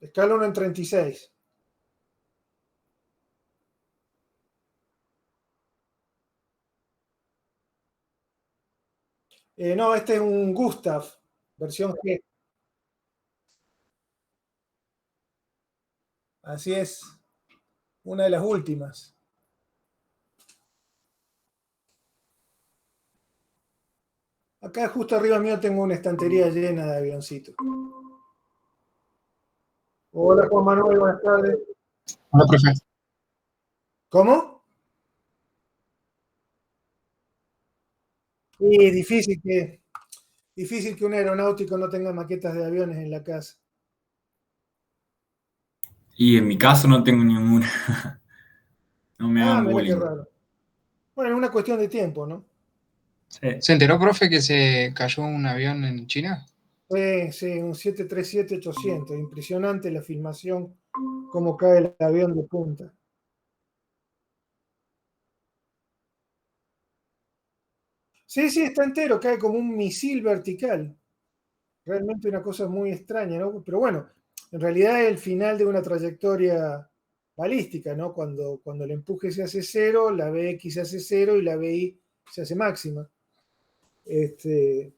Escala 1 en 36. No, este es un Gustav, versión G. Así es, una de las últimas. Acá justo arriba mío tengo una estantería llena de avioncitos. Hola Juan Manuel, buenas tardes. Hola, profe. ¿Cómo? Sí, difícil que un aeronáutico no tenga maquetas de aviones en la casa. Y en mi caso no tengo ninguna. No me Ah, hagan mira qué bullying. raro. Bueno, es una cuestión de tiempo, ¿no? Sí. ¿Se enteró, profe, que se cayó un avión en China? Sí, un 737-800. Impresionante la filmación, cómo cae el avión de punta. Sí, está entero, cae como un misil vertical. Realmente una cosa muy extraña, ¿no? Pero bueno, en realidad es el final de una trayectoria balística, ¿no? Cuando el empuje se hace cero, la Bx se hace cero y la Bi se hace máxima.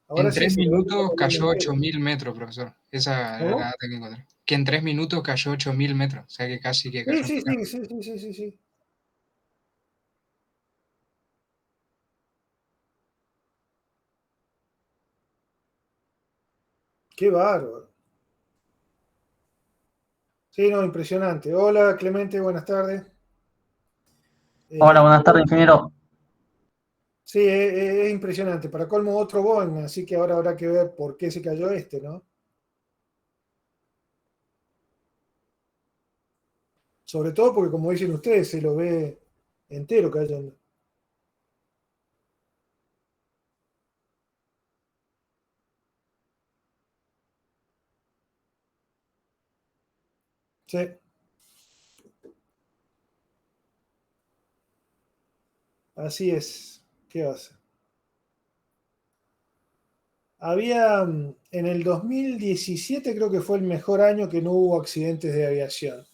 Ahora En sí 3 se ve como minutos el avión cayó entero. 8.000 metros, profesor. Esa era la ¿Cómo? data que encontré. Que en 3 minutos cayó 8.000 metros. O sea que casi que Sí, cayó un sí, avión. sí. Qué bárbaro. Sí, no, impresionante. Hola, Clemente, buenas tardes. Hola, Eh, buenas tardes, ingeniero. sí, es impresionante. Para colmo, otro Boeing, así que ahora habrá que ver por qué se cayó este, ¿no? Sobre todo porque, como dicen ustedes, se lo ve entero cayendo. Sí, así es. ¿Qué hace? Había, en el 2017 creo que fue el mejor año que no hubo accidentes de aviación.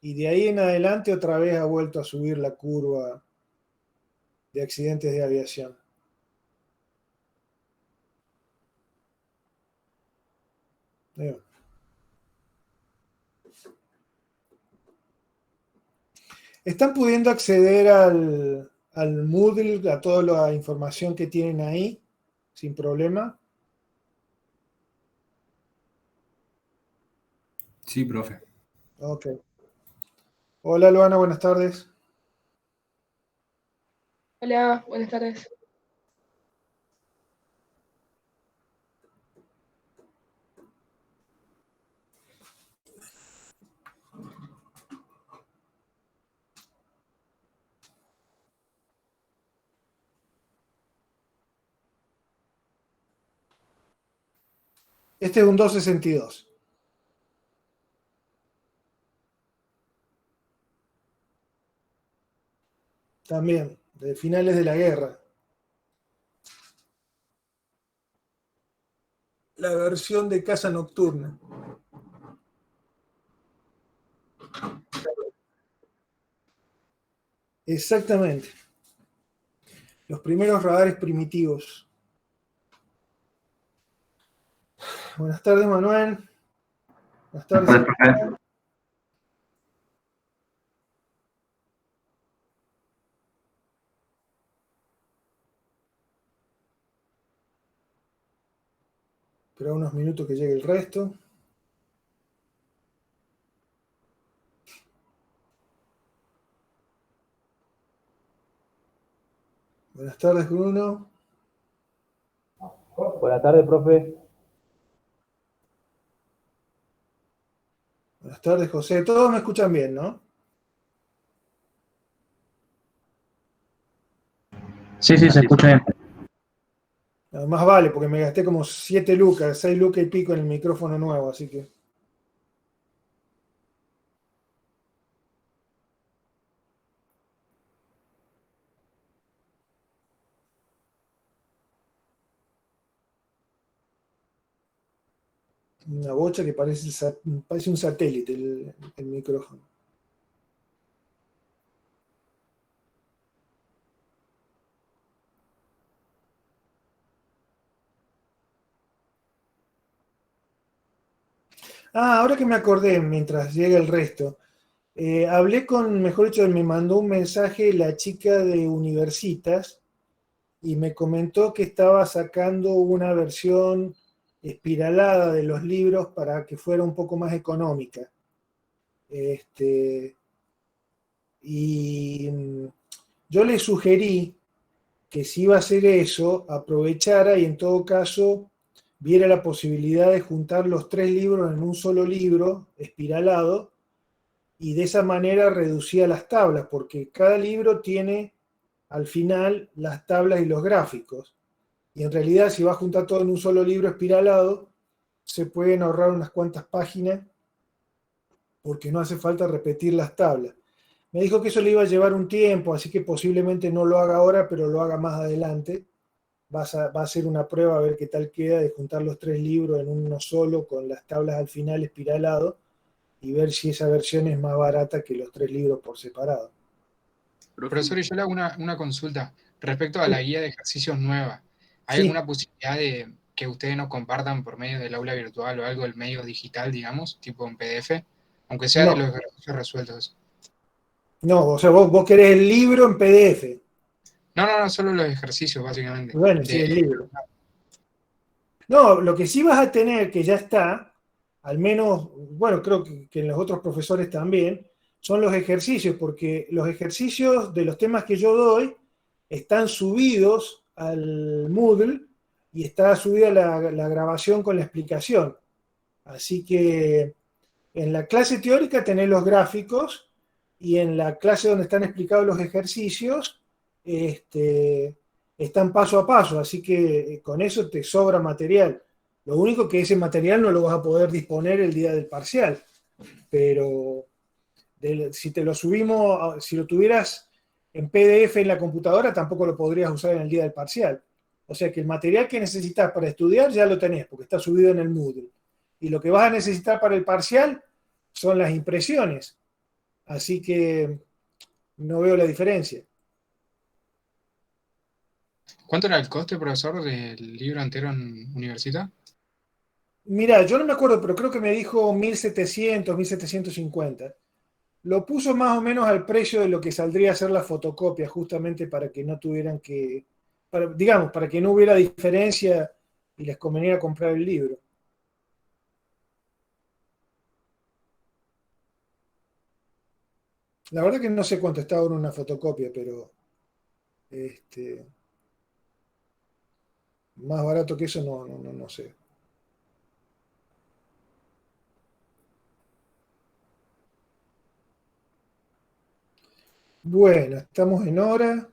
Y de ahí en adelante otra vez ha vuelto a subir la curva de accidentes de aviación. Digo, ¿están pudiendo acceder al Moodle, a toda la información que tienen ahí, sin problema? Sí, profe. Ok. Hola, Luana, buenas tardes. Hola, buenas tardes. Este es un 262. También, de finales de la guerra. La versión de Casa Nocturna. Exactamente. Los primeros radares primitivos. Buenas tardes, Manuel. Buenas tardes, Buenas tardes, profe. Sebastián. Espera unos minutos que llegue el resto. Buenas tardes, Bruno. Buenas tardes, profe. Buenas tardes, José. Todos me escuchan bien, ¿no? Sí, se escucha bien. Más vale, porque me gasté como 7 lucas, 6 lucas y pico en el micrófono nuevo, así que. una bocha que parece un satélite el micrófono. Ahora que me acordé, mientras llega el resto, hablé mejor dicho, me mandó un mensaje la chica de Universitas y me comentó que estaba sacando una versión espiralada de los libros para que fuera un poco más económica. Y yo le sugerí que si iba a hacer eso, aprovechara y en todo caso viera la posibilidad de juntar los 3 libros en un solo libro espiralado y de esa manera reducía las tablas, porque cada libro tiene al final las tablas y los gráficos. Y en realidad, si va a juntar todo en un solo libro espiralado, se pueden ahorrar unas cuantas páginas porque no hace falta repetir las tablas. Me dijo que eso le iba a llevar un tiempo, así que posiblemente no lo haga ahora, pero lo haga más adelante. Va a ser una prueba a ver qué tal queda de juntar los 3 libros en uno solo con las tablas al final espiralado y ver si esa versión es más barata que los 3 libros por separado. Profesor, y yo le hago una consulta respecto a la guía de ejercicios nueva. ¿Hay Sí. alguna posibilidad de que ustedes nos compartan por medio del aula virtual o algo, el medio digital, digamos, tipo en PDF, aunque sea de los No, ejercicios resueltos? no, o sea, vos querés el libro en PDF. No, solo los ejercicios, básicamente. Bueno, sí, el libro. No, lo que sí vas a tener, que ya está, al menos, bueno, creo que en los otros profesores también, son los ejercicios, porque los ejercicios de los temas que yo doy están subidos al Moodle y está subida la grabación con la explicación. Así que en la clase teórica tenés los gráficos y en la clase donde están explicados los ejercicios están paso a paso, así que con eso te sobra material. Lo único que ese material no lo vas a poder disponer el día del parcial, pero si te lo subimos, si lo tuvieras en PDF en la computadora, tampoco lo podrías usar en el día del parcial. O sea que el material que necesitas para estudiar ya lo tenés, porque está subido en el Moodle. Y lo que vas a necesitar para el parcial son las impresiones. Así que no veo la diferencia. ¿Cuánto era el coste, profesor, del libro entero en Universidad? Mira, yo no me acuerdo, pero creo que me dijo 1.700, 1.750. Lo puso más o menos al precio de lo que saldría a hacer la fotocopia, justamente para que no tuvieran que, digamos, para que no hubiera diferencia y les conveniera comprar el libro. La verdad que no sé cuánto está ahora una fotocopia, pero más barato que eso no sé. Bueno, estamos en hora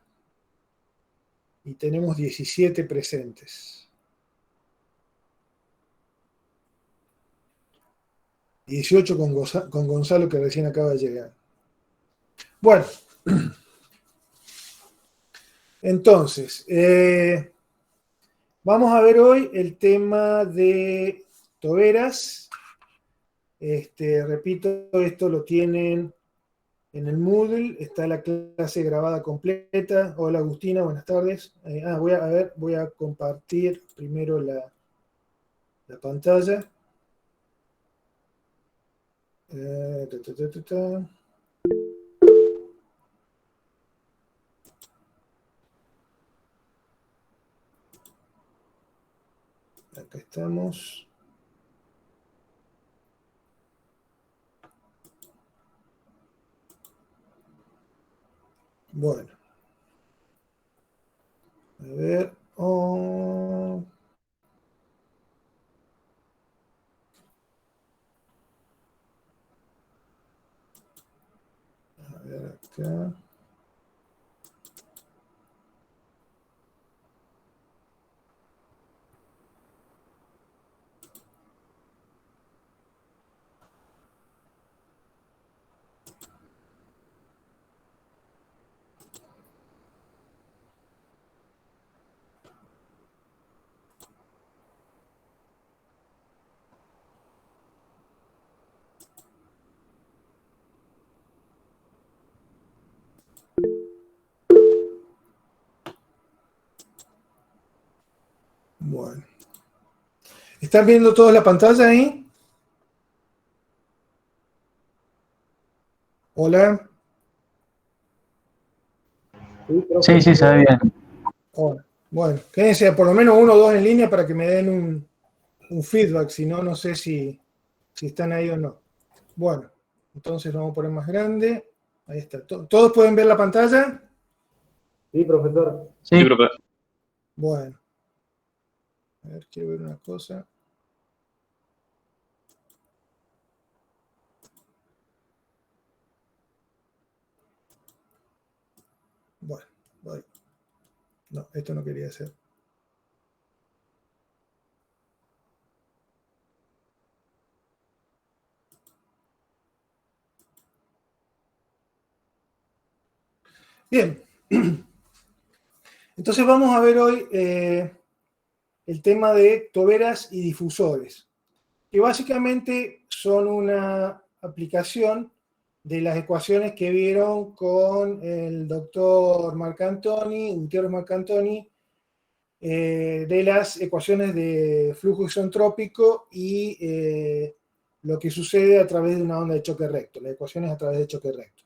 y tenemos 17 presentes. 18 con Gonzalo, que recién acaba de llegar. Bueno, entonces, vamos a ver hoy el tema de toberas. Repito, esto lo tienen en el Moodle, está la clase grabada completa. Hola Agustina, buenas tardes. Voy a compartir primero la pantalla. Acá estamos. Bueno. A ver. A ver acá. Bueno. ¿Están viendo todos la pantalla ahí? Hola. Sí, sí, se ve bien. Hola. Bueno, quédense por lo menos 1 o 2 en línea para que me den un feedback, si no, no sé si están ahí o no. Bueno, entonces lo vamos a poner más grande. Ahí está. ¿Todos pueden ver la pantalla? Sí, profesor. Sí, Bueno. A ver, quiero ver una cosa. Bueno, voy. No, esto no quería hacer. Bien. Entonces vamos a ver hoy el tema de toberas y difusores, que básicamente son una aplicación de las ecuaciones que vieron con el doctor Gutiérrez Marcantoni, de las ecuaciones de flujo isentrópico y lo que sucede a través de una onda de choque recto, las ecuaciones a través de choque recto.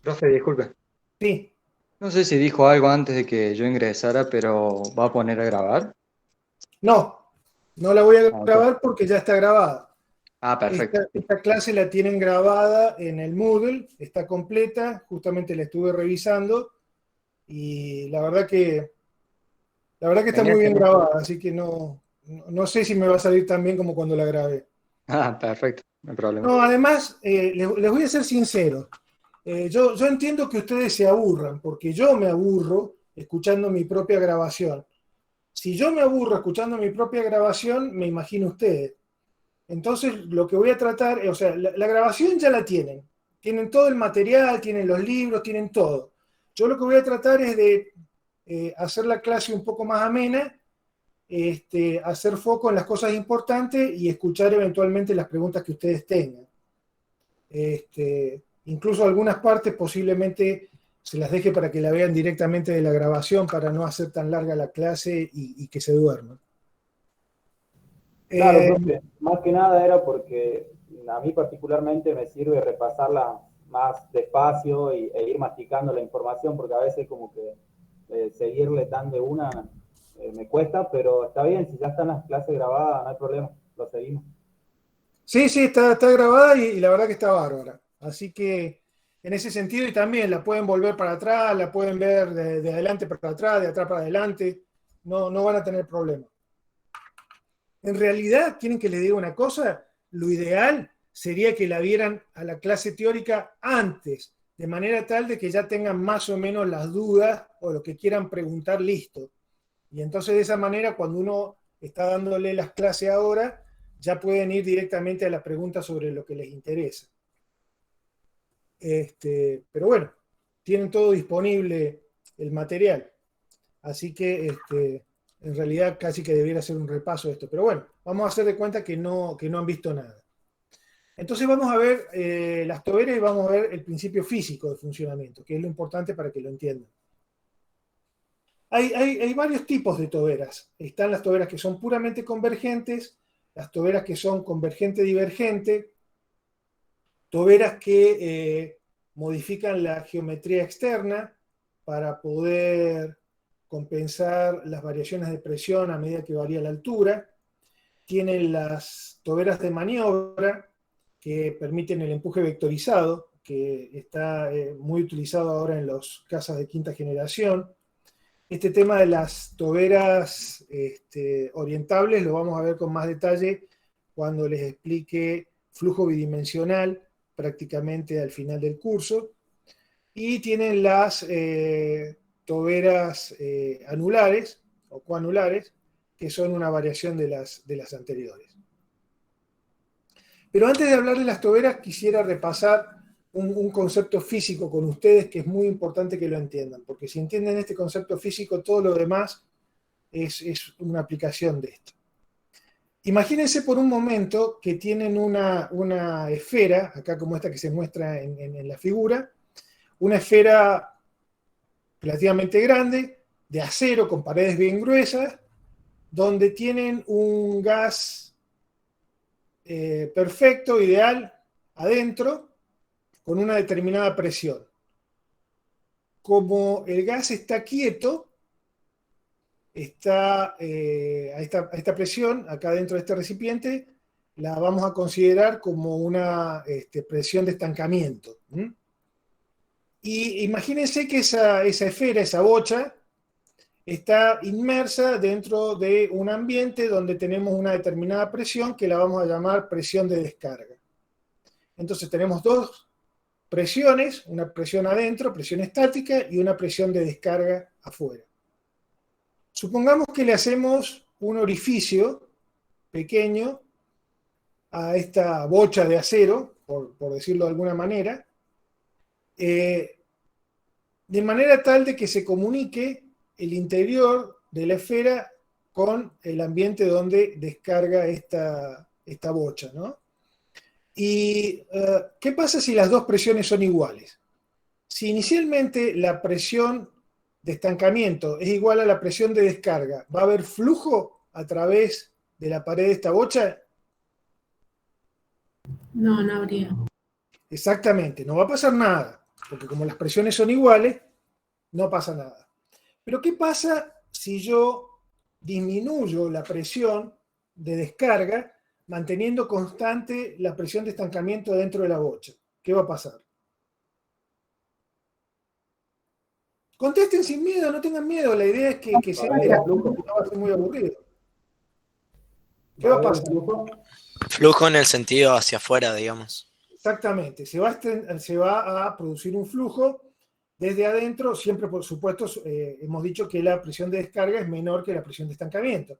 Profe, disculpe. Sí, No sé si dijo algo antes de que yo ingresara, pero ¿va a poner a grabar? no la voy a Ok. grabar porque ya está grabada. Ah, perfecto. Esta clase la tienen grabada en el Moodle, está completa, justamente la estuve revisando y la verdad que está Genial, muy bien genial. grabada, así que no sé si me va a salir tan bien como cuando la grabé. Ah, perfecto, no hay problema. No, además, les voy a ser sincero, yo entiendo que ustedes se aburran, porque yo me aburro escuchando mi propia grabación. Si yo me aburro escuchando mi propia grabación, me imagino ustedes. Entonces, lo que voy a tratar, o sea, la grabación ya la tienen todo el material, tienen los libros, tienen todo. Yo lo que voy a tratar es de hacer la clase un poco más amena, hacer foco en las cosas importantes y escuchar eventualmente las preguntas que ustedes tengan. Incluso algunas partes posiblemente se las deje para que la vean directamente de la grabación para no hacer tan larga la clase y que se duerman. Claro, profe, más que nada era porque a mí particularmente me sirve repasarla más despacio e ir masticando la información, porque a veces como que seguirle tan de una me cuesta, pero está bien, si ya están las clases grabadas, no hay problema, lo seguimos. Sí, está grabada y la verdad que está bárbara. Así que en ese sentido, y también la pueden volver para atrás, la pueden ver de adelante para atrás, de atrás para adelante, no van a tener problema. En realidad, quieren que les diga una cosa, lo ideal sería que la vieran a la clase teórica antes, de manera tal de que ya tengan más o menos las dudas o lo que quieran preguntar listo. Y entonces de esa manera, cuando uno está dándole las clases ahora, ya pueden ir directamente a las preguntas sobre lo que les interesa. Pero bueno, tienen todo disponible el material. Así que en realidad casi que debiera ser un repaso de esto. Pero bueno, vamos a hacer de cuenta que no han visto nada. Entonces vamos a ver las toberas y vamos a ver el principio físico de funcionamiento, que es lo importante para que lo entiendan. Hay varios tipos de toberas. Están las toberas que son puramente convergentes, las toberas que son convergente-divergente, toberas que modifican la geometría externa para poder compensar las variaciones de presión a medida que varía la altura. Tienen las toberas de maniobra que permiten el empuje vectorizado, que está muy utilizado ahora en los cazas de quinta generación. Este tema de las toberas orientables lo vamos a ver con más detalle cuando les explique flujo bidimensional prácticamente al final del curso. Y tienen las toberas anulares o coanulares, que son una variación de las anteriores. Pero antes de hablar de las toberas, quisiera repasar un concepto físico con ustedes que es muy importante que lo entiendan, porque si entienden este concepto físico, todo lo demás es una aplicación de esto. Imagínense por un momento que tienen una esfera, acá como esta que se muestra en la figura, una esfera relativamente grande, de acero, con paredes bien gruesas, donde tienen un gas perfecto, ideal, adentro, con una determinada presión. Como el gas está quieto, está a esta presión, acá dentro de este recipiente, la vamos a considerar como una presión de estancamiento. Y imagínense que esa esfera, esa bocha, está inmersa dentro de un ambiente donde tenemos una determinada presión que la vamos a llamar presión de descarga. Entonces tenemos dos presiones, una presión adentro, presión estática, y una presión de descarga afuera. Supongamos que le hacemos un orificio pequeño a esta bocha de acero, por decirlo de alguna manera, de manera tal de que se comunique el interior de la esfera con el ambiente donde descarga esta bocha, ¿no? ¿Y qué pasa si las dos presiones son iguales? Si inicialmente la presión de estancamiento es igual a la presión de descarga, ¿va a haber flujo a través de la pared de esta bocha? No, no habría. Exactamente, no va a pasar nada, porque como las presiones son iguales, no pasa nada. Pero ¿qué pasa si yo disminuyo la presión de descarga manteniendo constante la presión de estancamiento dentro de la bocha? ¿Qué va a pasar? Contesten sin miedo, no tengan miedo. La idea es que sea interactivo, no va a ser muy aburrido. ¿Qué va a pasar? Flujo en el sentido hacia afuera, digamos. Exactamente, se va a producir un flujo desde adentro. Siempre, por supuesto, hemos dicho que la presión de descarga es menor que la presión de estancamiento.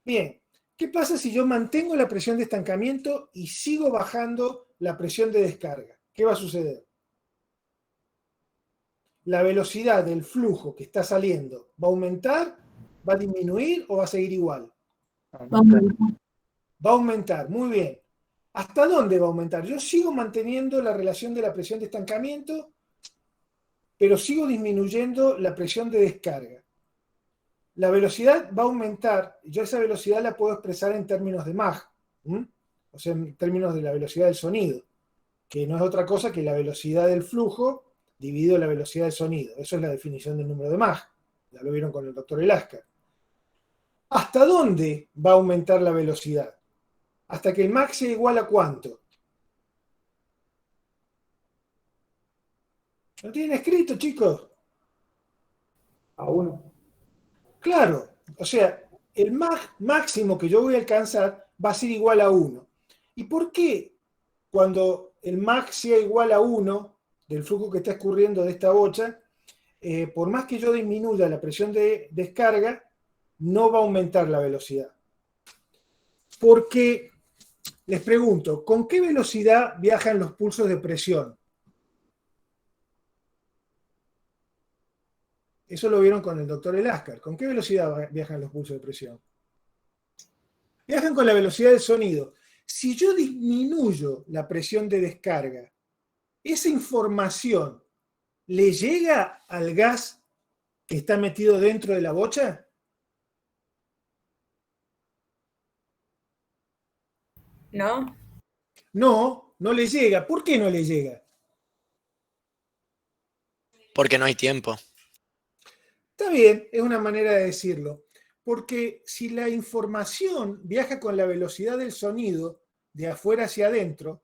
Bien, ¿qué pasa si yo mantengo la presión de estancamiento y sigo bajando la presión de descarga? ¿Qué va a suceder? La velocidad del flujo que está saliendo ¿va a aumentar, va a disminuir o va a seguir igual? Va a aumentar, muy bien. ¿Hasta dónde va a aumentar? Yo sigo manteniendo la relación de la presión de estancamiento, pero sigo disminuyendo la presión de descarga. La velocidad va a aumentar. Yo esa velocidad la puedo expresar en términos de Mach, o sea, en términos de la velocidad del sonido, que no es otra cosa que la velocidad del flujo dividido la velocidad del sonido. Eso es la definición del número de Mach. Ya lo vieron con el doctor Elasker. ¿Hasta dónde va a aumentar la velocidad? Hasta que el Mach sea igual a ¿cuánto? ¿Lo tienen escrito, chicos? A 1. Claro, o sea, el Mach máximo que yo voy a alcanzar va a ser igual a 1. ¿Y por qué cuando el Mach sea igual a 1 del flujo que está escurriendo de esta bocha, por más que yo disminuya la presión de descarga, no va a aumentar la velocidad? Porque, les pregunto, ¿con qué velocidad viajan los pulsos de presión? Eso lo vieron con el doctor Elasker. ¿Con qué velocidad viajan los pulsos de presión? Viajan con la velocidad del sonido. Si yo disminuyo la presión de descarga, ¿esa información le llega al gas que está metido dentro de la bocha? ¿No? No, no le llega. ¿Por qué no le llega? Porque no hay tiempo. Está bien, es una manera de decirlo. Porque si la información viaja con la velocidad del sonido de afuera hacia adentro,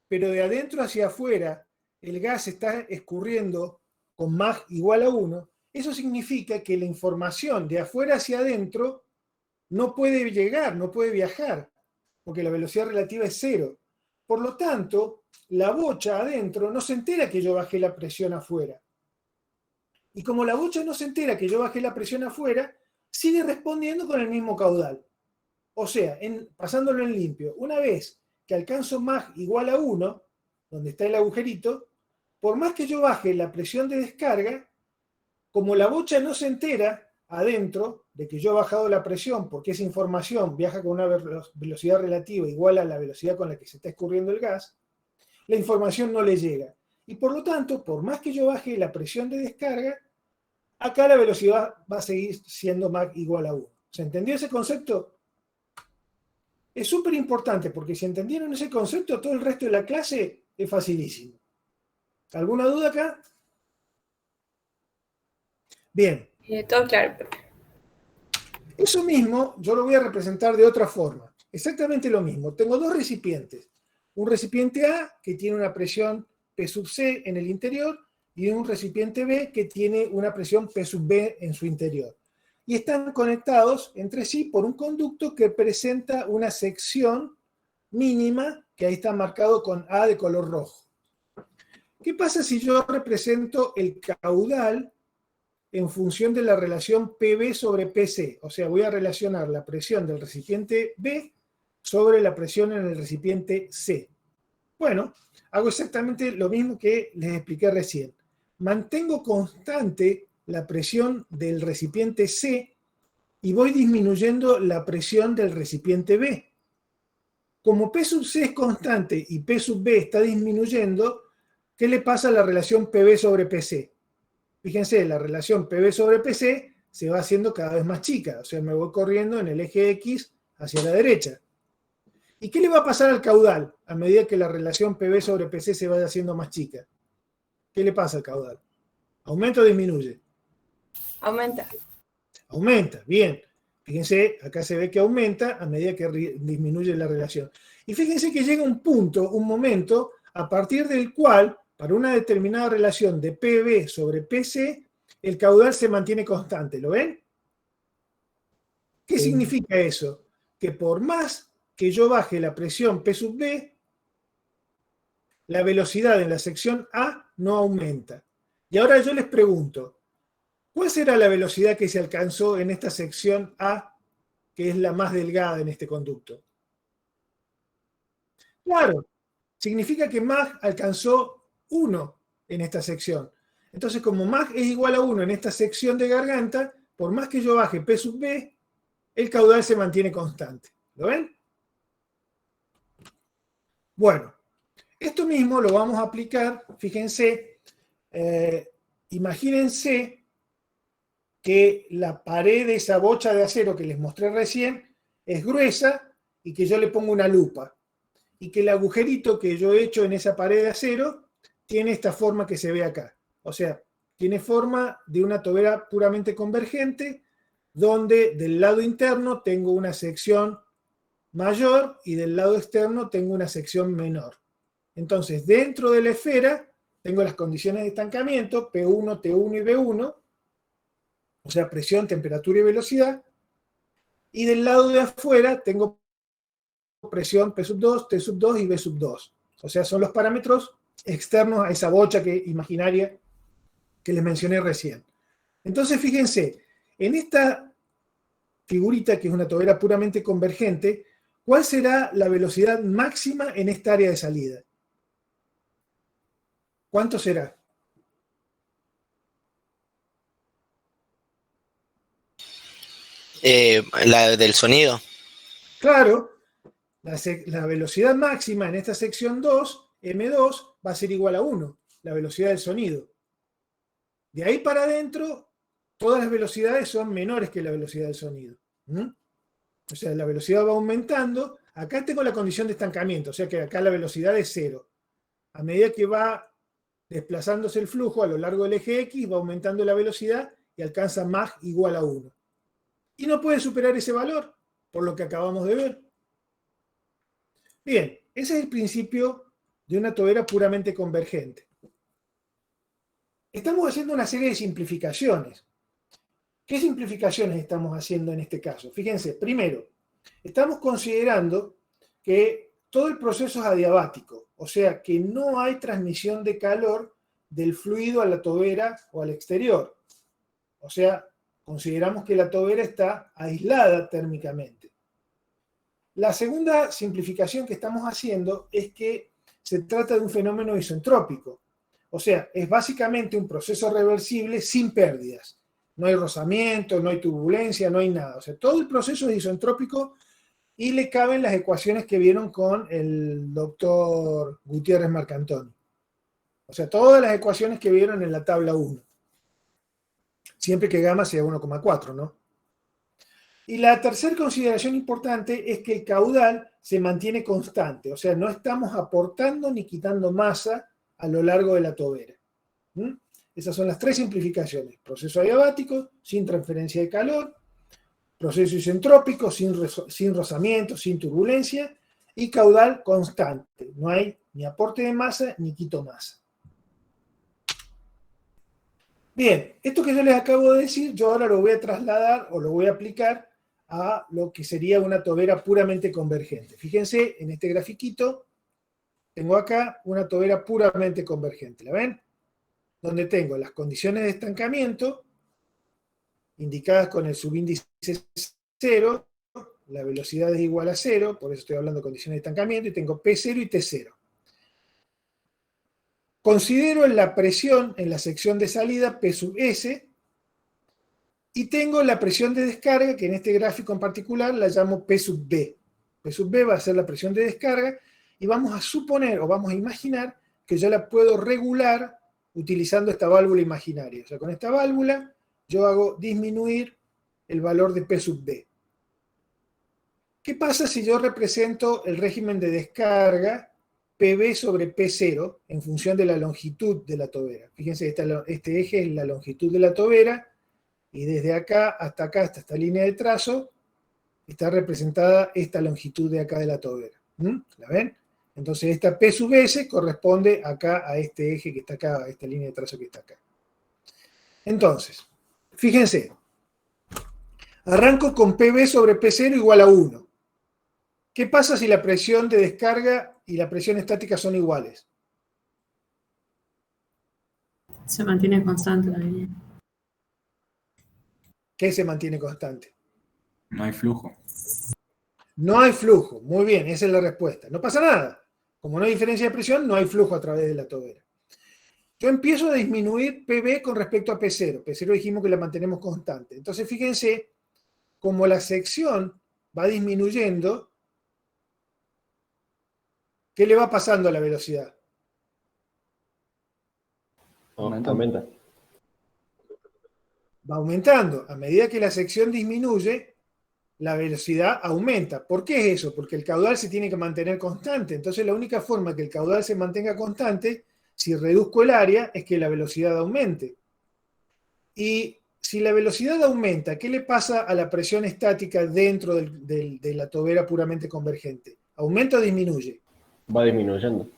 pero de adentro hacia afuera el gas está escurriendo con Mach igual a 1, eso significa que la información de afuera hacia adentro no puede llegar, no puede viajar, porque la velocidad relativa es 0. Por lo tanto, la bocha adentro no se entera que yo bajé la presión afuera. Y como la bocha no se entera que yo bajé la presión afuera, sigue respondiendo con el mismo caudal. O sea, pasándolo en limpio, una vez que alcanzo Mach igual a 1, donde está el agujerito, por más que yo baje la presión de descarga, como la bocha no se entera adentro de que yo he bajado la presión, porque esa información viaja con una velocidad relativa igual a la velocidad con la que se está escurriendo el gas, la información no le llega. Y por lo tanto, por más que yo baje la presión de descarga, acá la velocidad va a seguir siendo Mach igual a 1. ¿Se entendió ese concepto? Es súper importante porque si entendieron ese concepto, todo el resto de la clase es facilísimo. ¿Alguna duda acá? Bien. Todo claro. Eso mismo yo lo voy a representar de otra forma. Exactamente lo mismo. Tengo dos recipientes. Un recipiente A que tiene una presión P sub C en el interior y un recipiente B que tiene una presión P sub B en su interior. Y están conectados entre sí por un conducto que presenta una sección mínima, que ahí está marcado con A de color rojo. ¿Qué pasa si yo represento el caudal en función de la relación PB sobre PC? O sea, voy a relacionar la presión del recipiente B sobre la presión en el recipiente C. Bueno, hago exactamente lo mismo que les expliqué recién. Mantengo constante la presión del recipiente C y voy disminuyendo la presión del recipiente B. Como P sub C es constante y P sub B está disminuyendo, ¿qué le pasa a la relación PB sobre PC? Fíjense, la relación PB sobre PC se va haciendo cada vez más chica, o sea, me voy corriendo en el eje X hacia la derecha. ¿Y qué le va a pasar al caudal a medida que la relación PB sobre PC se vaya haciendo más chica? ¿Qué le pasa al caudal? ¿Aumenta o disminuye? Aumenta. Aumenta, bien. Fíjense, acá se ve que aumenta a medida que disminuye la relación. Y fíjense que llega un punto, un momento, a partir del cual, para una determinada relación de PB sobre PC, el caudal se mantiene constante. ¿Lo ven? ¿Qué significa eso? Que por más que yo baje la presión P sub B, la velocidad en la sección A no aumenta. Y ahora yo les pregunto, ¿cuál será la velocidad que se alcanzó en esta sección A, que es la más delgada en este conducto? Claro, significa que Mach alcanzó 1 en esta sección. Entonces, como Mach es igual a 1 en esta sección de garganta, por más que yo baje P sub B, el caudal se mantiene constante. ¿Lo ven? Bueno, esto mismo lo vamos a aplicar, fíjense, imagínense que la pared de esa bocha de acero que les mostré recién es gruesa y que yo le pongo una lupa. Y que el agujerito que yo he hecho en esa pared de acero tiene esta forma que se ve acá. O sea, tiene forma de una tobera puramente convergente, donde del lado interno tengo una sección mayor y del lado externo tengo una sección menor. Entonces, dentro de la esfera tengo las condiciones de estancamiento, P1, T1 y B1, o sea, presión, temperatura y velocidad, y del lado de afuera tengo presión P sub 2, T sub 2 y B sub 2. O sea, son los parámetros externos a esa bocha imaginaria que les mencioné recién. Entonces, fíjense, en esta figurita, que es una tobera puramente convergente, ¿cuál será la velocidad máxima en esta área de salida? ¿Cuánto será? La del sonido. Claro, la velocidad máxima en esta sección 2, M2, va a ser igual a 1, la velocidad del sonido. De ahí para adentro, todas las velocidades son menores que la velocidad del sonido. O sea, la velocidad va aumentando. Acá tengo la condición de estancamiento, o sea que acá la velocidad es 0. A medida que va desplazándose el flujo a lo largo del eje X, va aumentando la velocidad y alcanza Mach igual a 1. Y no puede superar ese valor, por lo que acabamos de ver. Bien, ese es el principio de una tobera puramente convergente. Estamos haciendo una serie de simplificaciones. ¿Qué simplificaciones estamos haciendo en este caso? Fíjense, primero, estamos considerando que todo el proceso es adiabático, o sea que no hay transmisión de calor del fluido a la tobera o al exterior. O sea, consideramos que la tobera está aislada térmicamente. La segunda simplificación que estamos haciendo es que se trata de un fenómeno isentrópico. O sea, es básicamente un proceso reversible sin pérdidas. No hay rozamiento, no hay turbulencia, no hay nada. O sea, todo el proceso es isentrópico y le caben las ecuaciones que vieron con el doctor Gutiérrez Marcantoni. O sea, todas las ecuaciones que vieron en la tabla 1. Siempre que gamma sea 1,4, ¿no? Y la tercera consideración importante es que el caudal se mantiene constante, o sea, no estamos aportando ni quitando masa a lo largo de la tobera. Esas son las tres simplificaciones. Proceso adiabático, sin transferencia de calor, proceso isentrópico, sin rozamiento, sin turbulencia, y caudal constante. No hay ni aporte de masa ni quito masa. Bien, esto que yo les acabo de decir, yo ahora lo voy a trasladar o lo voy a aplicar a lo que sería una tobera puramente convergente. Fíjense, en este grafiquito, tengo acá una tobera puramente convergente. ¿La ven? Donde tengo las condiciones de estancamiento, indicadas con el subíndice 0, la velocidad es igual a 0, por eso estoy hablando de condiciones de estancamiento, y tengo P0 y T0. Considero la presión en la sección de salida P sub S, y tengo la presión de descarga, que en este gráfico en particular la llamo P sub B. P sub B va a ser la presión de descarga, y vamos a suponer o vamos a imaginar que yo la puedo regular utilizando esta válvula imaginaria. O sea, con esta válvula yo hago disminuir el valor de P sub B. ¿Qué pasa si yo represento el régimen de descarga PB sobre P0 en función de la longitud de la tobera? Fíjense, este eje es la longitud de la tobera, y desde acá, hasta esta línea de trazo, está representada esta longitud de acá de la tobera. ¿La ven? Entonces esta P sub S corresponde acá a este eje que está acá, a esta línea de trazo que está acá. Entonces, fíjense, arranco con PB sobre P0 igual a 1. ¿Qué pasa si la presión de descarga y la presión estática son iguales? Se mantiene constante la línea. ¿Qué se mantiene constante? No hay flujo. No hay flujo. Muy bien, esa es la respuesta. No pasa nada. Como no hay diferencia de presión, no hay flujo a través de la tobera. Yo empiezo a disminuir PB con respecto a P0. P0 dijimos que la mantenemos constante. Entonces, fíjense, como la sección va disminuyendo, ¿qué le va pasando a la velocidad? Aumenta. Va aumentando. A medida que la sección disminuye, la velocidad aumenta. ¿Por qué es eso? Porque el caudal se tiene que mantener constante. Entonces la única forma que el caudal se mantenga constante, si reduzco el área, es que la velocidad aumente. Y si la velocidad aumenta, ¿qué le pasa a la presión estática dentro de la tobera puramente convergente? ¿Aumenta o disminuye? Va disminuyendo.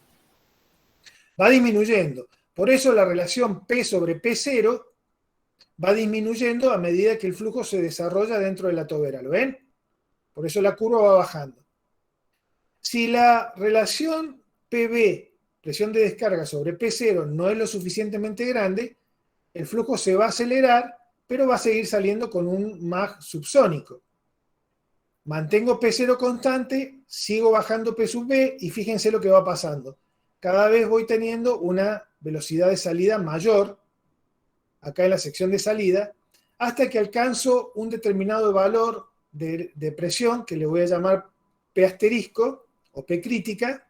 Va disminuyendo. Por eso la relación P sobre P0 va disminuyendo a medida que el flujo se desarrolla dentro de la tobera. ¿Lo ven? Por eso la curva va bajando. Si la relación PB, presión de descarga sobre P0, no es lo suficientemente grande, el flujo se va a acelerar, pero va a seguir saliendo con un mag subsónico. Mantengo P0 constante, sigo bajando P sub B, y fíjense lo que va pasando. Cada vez voy teniendo una velocidad de salida mayor, acá en la sección de salida, hasta que alcanzo un determinado valor de presión, que le voy a llamar P asterisco o P crítica,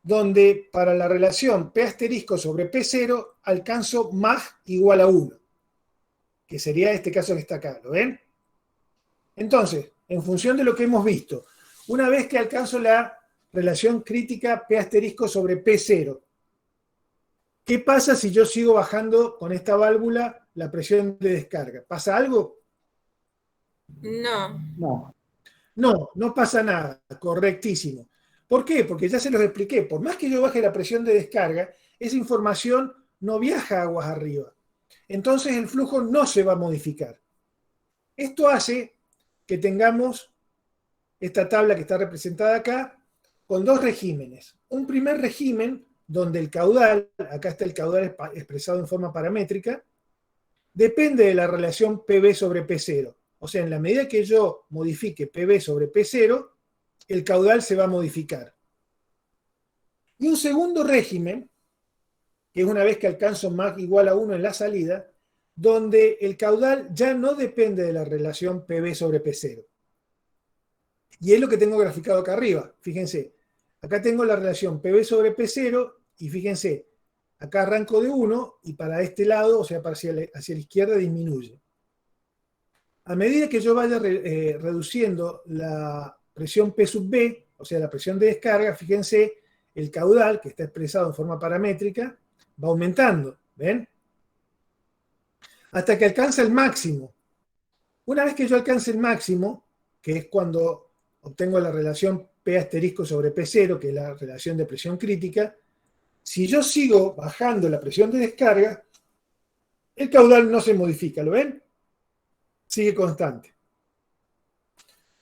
donde para la relación P asterisco sobre P0 alcanzo mag igual a 1, que sería este caso que está acá, ¿lo ven? Entonces, en función de lo que hemos visto, una vez que alcanzo la relación crítica P asterisco sobre P0, ¿qué pasa si yo sigo bajando con esta válvula la presión de descarga? ¿Pasa algo? No. No pasa nada, correctísimo. ¿Por qué? Porque ya se los expliqué. Por más que yo baje la presión de descarga, esa información no viaja aguas arriba. Entonces el flujo no se va a modificar. Esto hace que tengamos esta tabla que está representada acá con dos regímenes. Un primer régimen donde el caudal, acá está el caudal expresado en forma paramétrica, depende de la relación PB sobre P0. O sea, en la medida que yo modifique PB sobre P0, el caudal se va a modificar. Y un segundo régimen, que es una vez que alcanzo mag igual a 1 en la salida, donde el caudal ya no depende de la relación PB sobre P0. Y es lo que tengo graficado acá arriba. Fíjense, acá tengo la relación PB sobre P0, y fíjense, acá arranco de 1, y para este lado, o sea, hacia la izquierda, disminuye. A medida que yo vaya reduciendo la presión P sub B, o sea, la presión de descarga, fíjense, el caudal, que está expresado en forma paramétrica, va aumentando, ¿ven? Hasta que alcanza el máximo. Una vez que yo alcance el máximo, que es cuando obtengo la relación P asterisco sobre P0, que es la relación de presión crítica, si yo sigo bajando la presión de descarga, el caudal no se modifica, ¿lo ven? Sigue constante.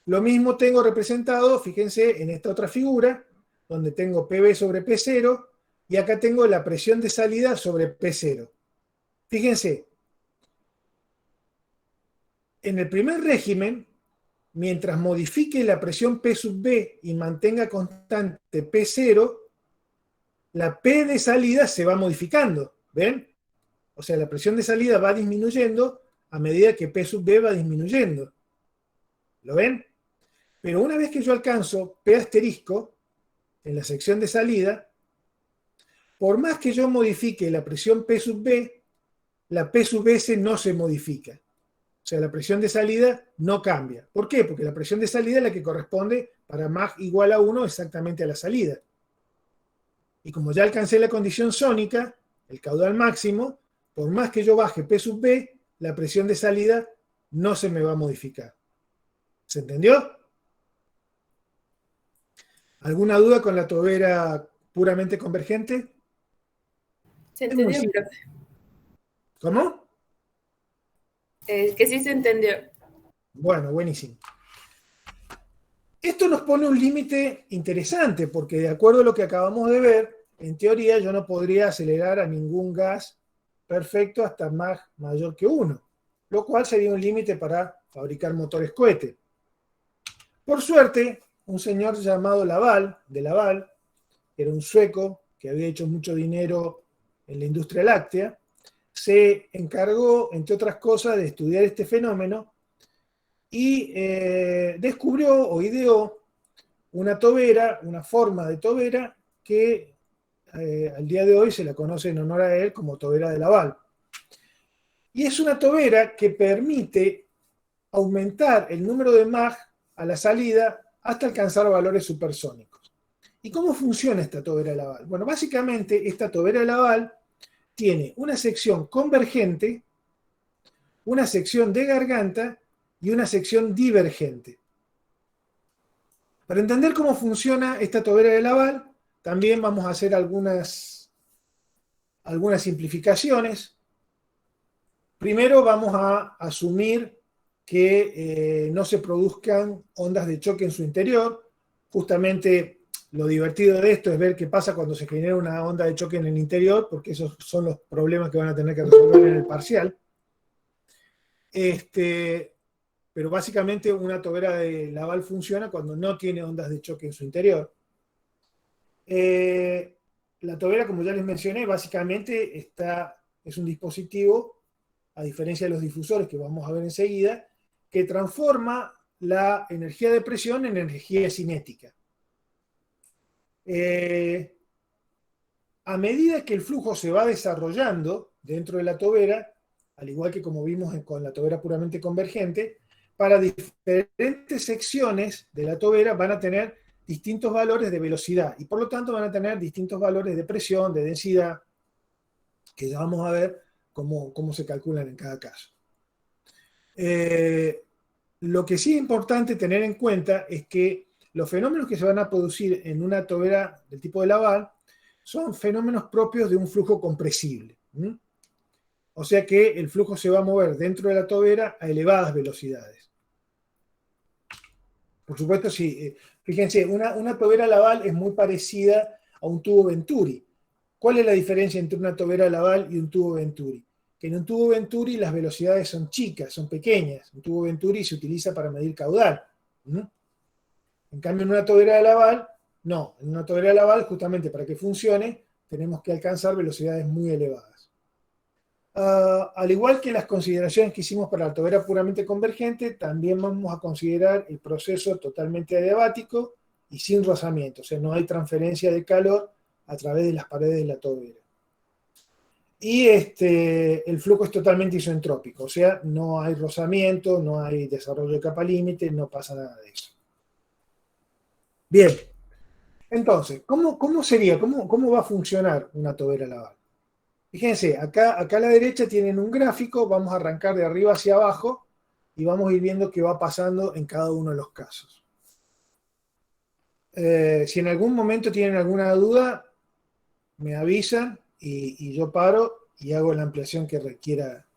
Lo mismo tengo representado, fíjense, en esta otra figura, donde tengo PB sobre P0, y acá tengo la presión de salida sobre P0. Fíjense, en el primer régimen, mientras modifique la presión P sub B y mantenga constante P0, la P de salida se va modificando, ¿ven? O sea, la presión de salida va disminuyendo a medida que P sub B va disminuyendo. ¿Lo ven? Pero una vez que yo alcanzo P asterisco en la sección de salida, por más que yo modifique la presión P sub B, la P sub S no se modifica. O sea, la presión de salida no cambia. ¿Por qué? Porque la presión de salida es la que corresponde para MAG igual a 1 exactamente a la salida. Y como ya alcancé la condición sónica, el caudal máximo, por más que yo baje P sub B, la presión de salida no se me va a modificar. ¿Se entendió? ¿Alguna duda con la tobera puramente convergente? Se entendió, profe. ¿Cómo? Que sí se entendió. Bueno, buenísimo. Esto nos pone un límite interesante, porque de acuerdo a lo que acabamos de ver, en teoría yo no podría acelerar a ningún gas perfecto hasta MAG mayor que 1, lo cual sería un límite para fabricar motores cohete. Por suerte, un señor llamado Laval, que era un sueco que había hecho mucho dinero en la industria láctea, se encargó, entre otras cosas, de estudiar este fenómeno y descubrió o ideó una tobera, una forma de tobera que al día de hoy se la conoce en honor a él como tobera de Laval. Y es una tobera que permite aumentar el número de MAG a la salida hasta alcanzar valores supersónicos. ¿Y cómo funciona esta tobera de Laval? Bueno, básicamente esta tobera de Laval tiene una sección convergente, una sección de garganta y una sección divergente. Para entender cómo funciona esta tobera de Laval, también vamos a hacer algunas simplificaciones. Primero vamos a asumir que no se produzcan ondas de choque en su interior. Justamente lo divertido de esto es ver qué pasa cuando se genera una onda de choque en el interior, porque esos son los problemas que van a tener que resolver en el parcial. Pero básicamente una tobera de Laval funciona cuando no tiene ondas de choque en su interior. La tobera, como ya les mencioné, básicamente es un dispositivo, a diferencia de los difusores que vamos a ver enseguida, que transforma la energía de presión en energía cinética. A medida que el flujo se va desarrollando dentro de la tobera, al igual que como vimos con la tobera puramente convergente, para diferentes secciones de la tobera van a tener distintos valores de velocidad y por lo tanto van a tener distintos valores de presión, de densidad, que ya vamos a ver cómo se calculan en cada caso. Lo que sí es importante tener en cuenta es que los fenómenos que se van a producir en una tobera del tipo de Laval son fenómenos propios de un flujo compresible. O sea que el flujo se va a mover dentro de la tobera a elevadas velocidades. Por supuesto, sí. Fíjense, una tobera Laval es muy parecida a un tubo Venturi. ¿Cuál es la diferencia entre una tobera Laval y un tubo Venturi? Que en un tubo Venturi las velocidades son chicas, son pequeñas. Un tubo Venturi se utiliza para medir caudal. En cambio, en una tobera de Laval, no. En una tobera de Laval, justamente para que funcione, tenemos que alcanzar velocidades muy elevadas. Al igual que las consideraciones que hicimos para la tobera puramente convergente, también vamos a considerar el proceso totalmente adiabático y sin rozamiento. O sea, no hay transferencia de calor a través de las paredes de la tobera. y el flujo es totalmente isentrópico, o sea, no hay rozamiento, no hay desarrollo de capa límite, no pasa nada de eso. Bien, entonces, ¿cómo sería? ¿Cómo va a funcionar una tobera Laval? Fíjense, acá a la derecha tienen un gráfico, vamos a arrancar de arriba hacia abajo y vamos a ir viendo qué va pasando en cada uno de los casos. Si en algún momento tienen alguna duda, me avisan y yo paro y hago la ampliación que requiera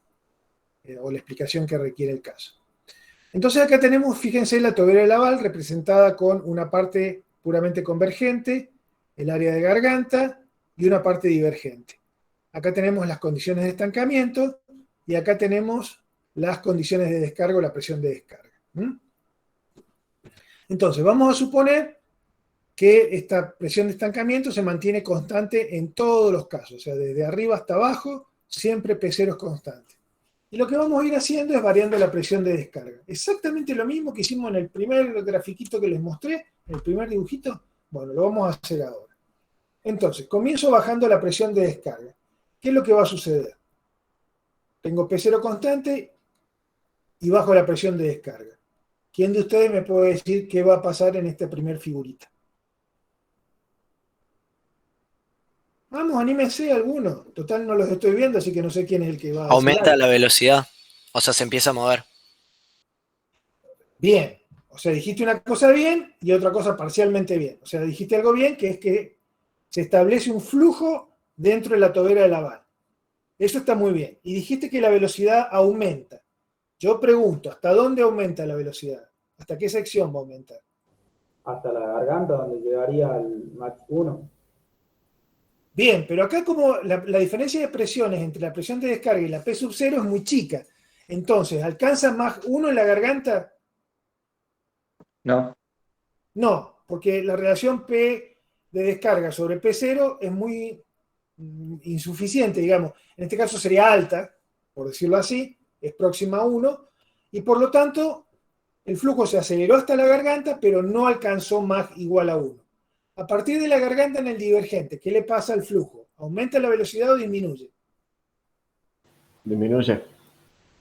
o la explicación que requiere el caso. Entonces acá tenemos, fíjense, la tobera de Laval representada con una parte puramente convergente, el área de garganta y una parte divergente. Acá tenemos las condiciones de estancamiento y acá tenemos las condiciones de descarga o la presión de descarga. Entonces, vamos a suponer que esta presión de estancamiento se mantiene constante en todos los casos, o sea, desde arriba hasta abajo, siempre P0 es constante. Y lo que vamos a ir haciendo es variando la presión de descarga. Exactamente lo mismo que hicimos en el primer grafiquito que les mostré, en el primer dibujito. Bueno, lo vamos a hacer ahora. Entonces, comienzo bajando la presión de descarga. ¿Qué es lo que va a suceder? Tengo P0 constante y bajo la presión de descarga. ¿Quién de ustedes me puede decir qué va a pasar en esta primer figurita? Vamos, anímense alguno. Total, no los estoy viendo, así que no sé quién es el que va a decir Aumenta algo. la velocidad. O sea, se empieza a mover. Bien. O sea, dijiste una cosa bien y otra cosa parcialmente bien. O sea, dijiste algo bien, que es que se establece un flujo dentro de la tobera de Laval. Eso está muy bien. Y dijiste que la velocidad aumenta. Yo pregunto, ¿hasta dónde aumenta la velocidad? ¿Hasta qué sección va a aumentar? Hasta la garganta, donde llegaría al max 1. Bien, pero acá como la diferencia de presiones entre la presión de descarga y la P sub 0 es muy chica. Entonces, ¿alcanza más 1 en la garganta? No. No, porque la relación P de descarga sobre P0 es muy insuficiente, digamos. En este caso sería alta, por decirlo así, es próxima a 1, y por lo tanto el flujo se aceleró hasta la garganta, pero no alcanzó más igual a 1. A partir de la garganta en el divergente, ¿qué le pasa al flujo? ¿Aumenta la velocidad o disminuye? Disminuye.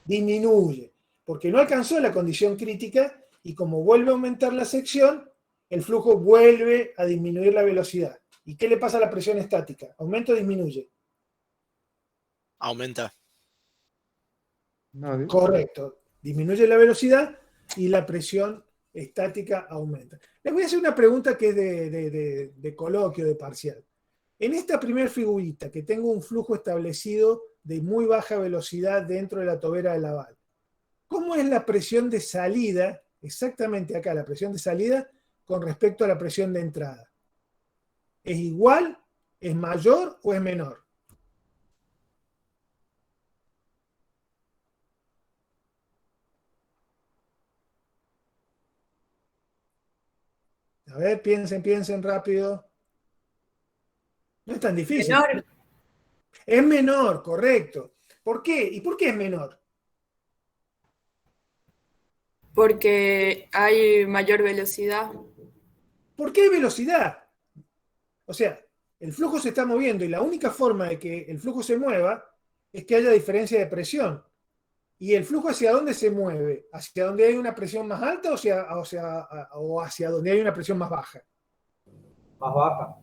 Disminuye, porque no alcanzó la condición crítica y como vuelve a aumentar la sección, el flujo vuelve a disminuir la velocidad. ¿Y qué le pasa a la presión estática? ¿Aumenta o disminuye? Aumenta. No, Correcto. Disminuye la velocidad y la presión estática aumenta. Les voy a hacer una pregunta que es de coloquio, de parcial. En esta primera figurita, que tengo un flujo establecido de muy baja velocidad dentro de la tobera de Laval, ¿cómo es la presión de salida, exactamente acá, la presión de salida con respecto a la presión de entrada? ¿Es igual, es mayor o es menor? A ver, piensen rápido. No es tan difícil. Menor. Es menor, correcto. ¿Por qué? ¿Y por qué es menor? Porque hay mayor velocidad. ¿Por qué hay velocidad? O sea, el flujo se está moviendo y la única forma de que el flujo se mueva es que haya diferencia de presión. ¿Y el flujo hacia dónde se mueve? ¿Hacia donde hay una presión más alta o hacia donde hay una presión más baja? Más baja.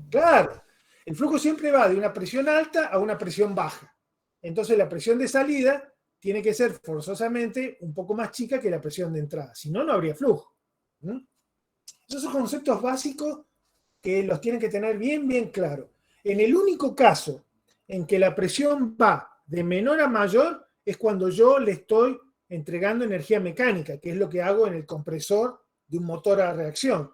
Claro, el flujo siempre va de una presión alta a una presión baja. Entonces la presión de salida tiene que ser forzosamente un poco más chica que la presión de entrada. Si no, no habría flujo. Esos son conceptos básicos que los tienen que tener bien, bien claros. En el único caso en que la presión va de menor a mayor es cuando yo le estoy entregando energía mecánica, que es lo que hago en el compresor de un motor a reacción.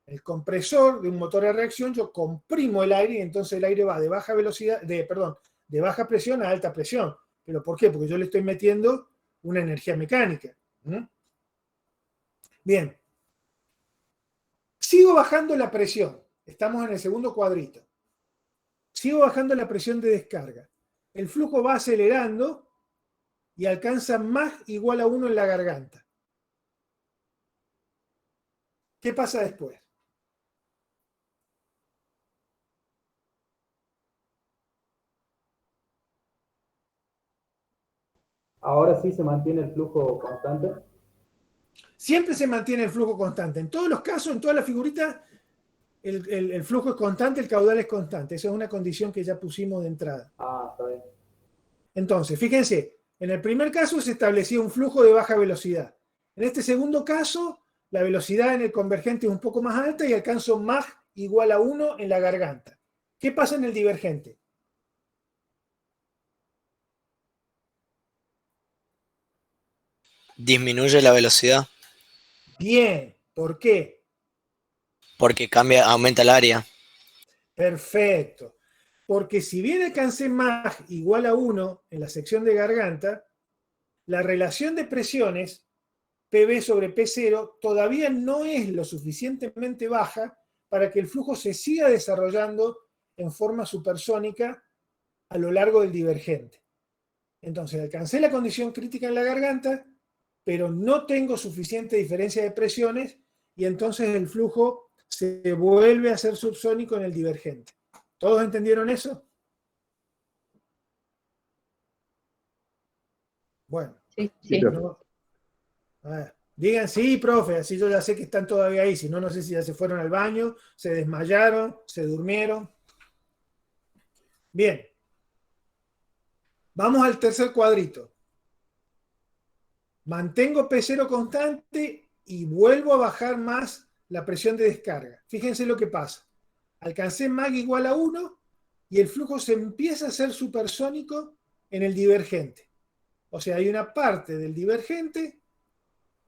El compresor de un motor a reacción, yo comprimo el aire y entonces el aire va de baja velocidad, de baja presión a alta presión. ¿Pero por qué? Porque yo le estoy metiendo una energía mecánica. Bien. Sigo bajando la presión. Estamos en el segundo cuadrito. Sigo bajando la presión de descarga. El flujo va acelerando y alcanza más igual a 1 en la garganta. ¿Qué pasa después? Ahora sí se mantiene el flujo constante. Siempre se mantiene el flujo constante. En todos los casos, en todas las figuritas, el flujo es constante, el caudal es constante. Esa es una condición que ya pusimos de entrada. Ah, está bien. Entonces, fíjense, en el primer caso se establecía un flujo de baja velocidad. En este segundo caso, la velocidad en el convergente es un poco más alta y alcanzo mag igual a 1 en la garganta. ¿Qué pasa en el divergente? Disminuye la velocidad Bien, ¿por qué? porque aumenta el área. Perfecto. Porque si bien alcancé mag igual a 1 en la sección de garganta, la relación de presiones PB sobre P0 todavía no es lo suficientemente baja para que el flujo se siga desarrollando en forma supersónica a lo largo del divergente. Entonces alcancé la condición crítica en la garganta, pero no tengo suficiente diferencia de presiones y entonces el flujo se vuelve a ser subsónico en el divergente. ¿Todos entendieron eso? Bueno. Sí. No. Digan sí, profe, así yo ya sé que están todavía ahí, si no, no sé si ya se fueron al baño, se desmayaron, se durmieron. Bien. Vamos al tercer cuadrito. Mantengo P0 constante y vuelvo a bajar más la presión de descarga. Fíjense lo que pasa. Alcancé mag igual a 1 y el flujo se empieza a hacer supersónico en el divergente. O sea, hay una parte del divergente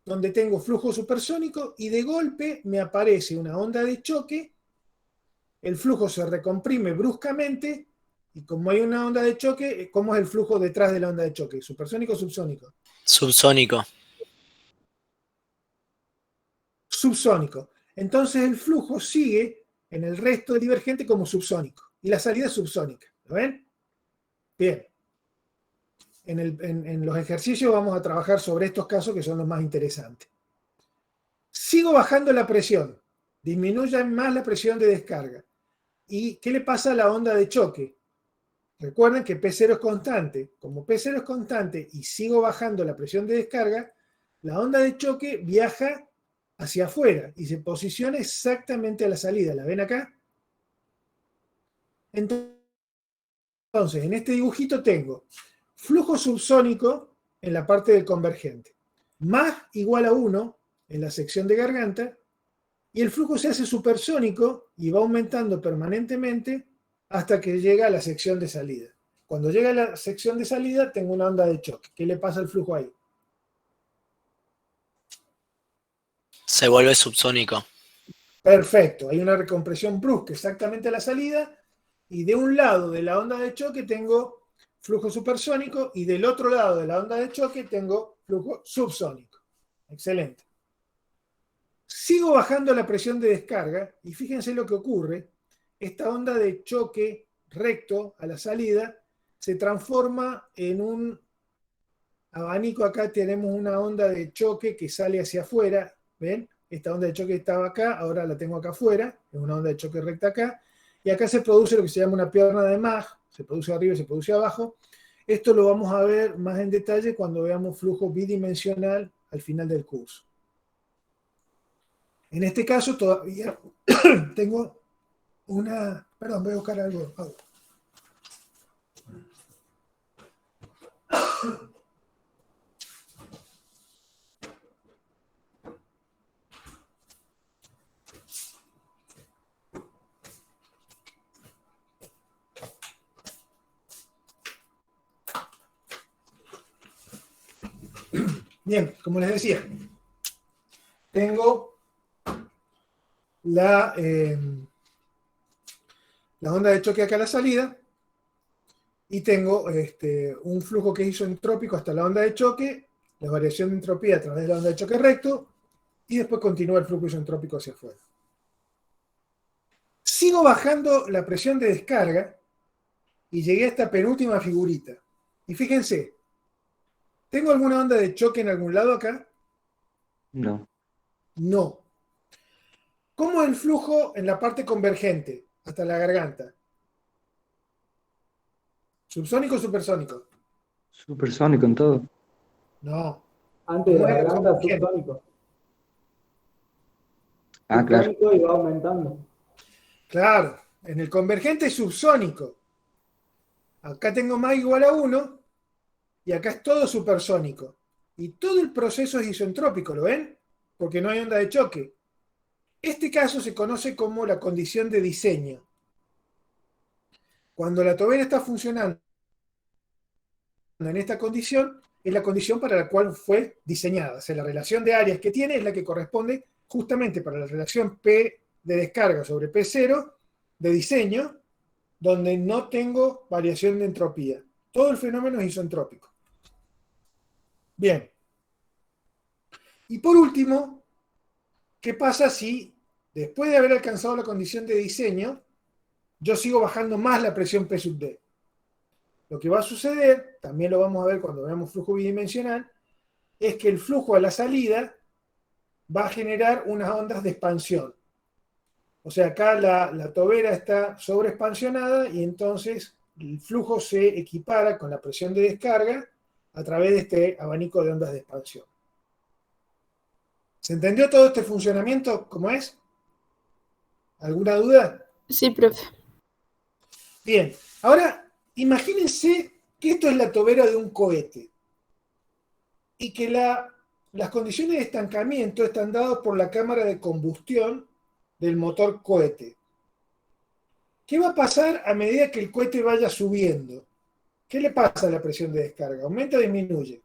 donde tengo flujo supersónico y de golpe me aparece una onda de choque, el flujo se recomprime bruscamente y como hay una onda de choque, ¿cómo es el flujo detrás de la onda de choque? ¿Supersónico o subsónico? Subsónico. Subsónico. Entonces el flujo sigue en el resto del divergente como subsónico y la salida es subsónica. ¿Lo ven? Bien. En los ejercicios vamos a trabajar sobre estos casos que son los más interesantes. Sigo bajando la presión, disminuye más la presión de descarga. ¿Y qué le pasa a la onda de choque? Recuerden que P0 es constante. Como P0 es constante y sigo bajando la presión de descarga, la onda de choque viaja hacia afuera y se posiciona exactamente a la salida. ¿La ven acá? Entonces, en este dibujito tengo flujo subsónico en la parte del convergente, más igual a 1 en la sección de garganta, y el flujo se hace supersónico y va aumentando permanentemente hasta que llega a la sección de salida. Cuando llega a la sección de salida, tengo una onda de choque. ¿Qué le pasa al flujo ahí? Se vuelve subsónico. Perfecto, hay una recompresión brusca exactamente a la salida, y de un lado de la onda de choque tengo flujo supersónico y del otro lado de la onda de choque tengo flujo subsónico. Excelente. Sigo bajando la presión de descarga y fíjense lo que ocurre. Esta onda de choque recto a la salida se transforma en un abanico. Acá tenemos una onda de choque que sale hacia afuera. ¿Ven? Esta onda de choque estaba acá, ahora la tengo acá afuera. Es una onda de choque recta acá. Y acá se produce lo que se llama una pierna de Mach. Se produce arriba y se produce abajo. Esto lo vamos a ver más en detalle cuando veamos flujo bidimensional al final del curso. En este caso todavía tengo una... Perdón, voy a buscar algo. Bien, como les decía, tengo la onda de choque acá a la salida y tengo un flujo que es isentrópico hasta la onda de choque, la variación de entropía a través de la onda de choque recto y después continúa el flujo isentrópico hacia afuera. Sigo bajando la presión de descarga y llegué a esta penúltima figurita. Y fíjense, ¿tengo alguna onda de choque en algún lado acá? No. No. ¿Cómo es el flujo en la parte convergente hasta la garganta? ¿Subsónico o supersónico? Supersónico en todo. No. Antes de la No es garganta convergente. subsónico. Ah, claro. Subsónico y va aumentando. Claro, en el convergente es subsónico. Acá tengo más igual a 1 y acá es todo supersónico. Y todo el proceso es isentrópico, ¿lo ven? Porque no hay onda de choque. Este caso se conoce como la condición de diseño. Cuando la tobera está funcionando en esta condición, es la condición para la cual fue diseñada. O sea, la relación de áreas que tiene es la que corresponde justamente para la relación P de descarga sobre P0 de diseño, donde no tengo variación de entropía. Todo el fenómeno es isentrópico. Bien. Y por último, ¿qué pasa si después de haber alcanzado la condición de diseño, yo sigo bajando más la presión P sub D? Lo que va a suceder, también lo vamos a ver cuando veamos flujo bidimensional, es que el flujo a la salida va a generar unas ondas de expansión. O sea, acá la tobera está sobreexpansionada y entonces el flujo se equipara con la presión de descarga a través de este abanico de ondas de expansión. ¿Se entendió todo este funcionamiento cómo es? ¿Alguna duda? Sí, profe. Bien, ahora imagínense que esto es la tobera de un cohete y que las condiciones de estancamiento están dadas por la cámara de combustión del motor cohete. ¿Qué va a pasar a medida que el cohete vaya subiendo? ¿Qué le pasa a la presión de descarga? ¿Aumenta o disminuye?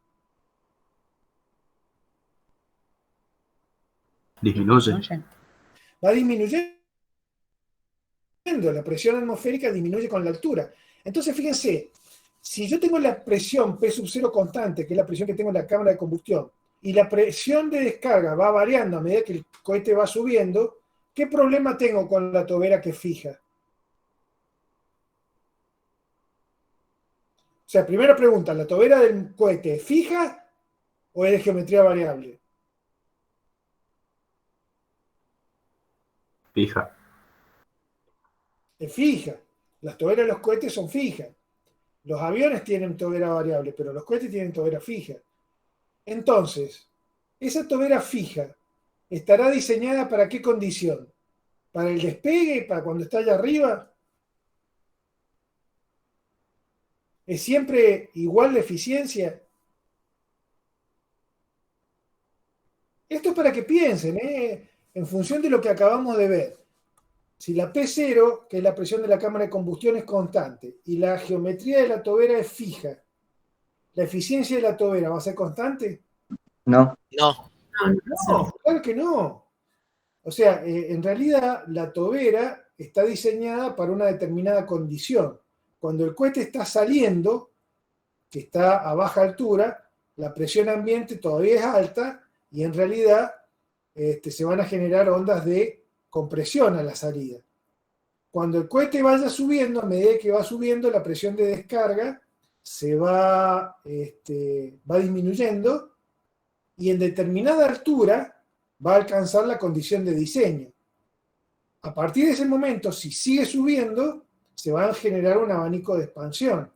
Disminuye. Va disminuyendo. La presión atmosférica disminuye con la altura. Entonces, fíjense, si yo tengo la presión P sub 0 constante, que es la presión que tengo en la cámara de combustión, y la presión de descarga va variando a medida que el cohete va subiendo, ¿qué problema tengo con la tobera que fija? O sea, primera pregunta, ¿la tobera del cohete es fija o es de geometría variable? Fija. Es fija. Las toberas de los cohetes son fijas. Los aviones tienen tobera variable, pero los cohetes tienen tobera fija. Entonces, esa tobera fija estará diseñada para qué condición? ¿Para el despegue? ¿Para cuando está allá arriba? ¿Es siempre igual de eficiencia? Esto es para que piensen, en función de lo que acabamos de ver. Si la P0, que es la presión de la cámara de combustión, es constante y la geometría de la tobera es fija, ¿la eficiencia de la tobera va a ser constante? No. No. No, claro que no. O sea, en realidad la tobera está diseñada para una determinada condición. Cuando el cohete está saliendo, que está a baja altura, la presión ambiente todavía es alta y en realidad se van a generar ondas de compresión a la salida. Cuando el cohete vaya subiendo, a medida que va subiendo, la presión de descarga se va disminuyendo y en determinada altura va a alcanzar la condición de diseño. A partir de ese momento, si sigue subiendo, se va a generar un abanico de expansión.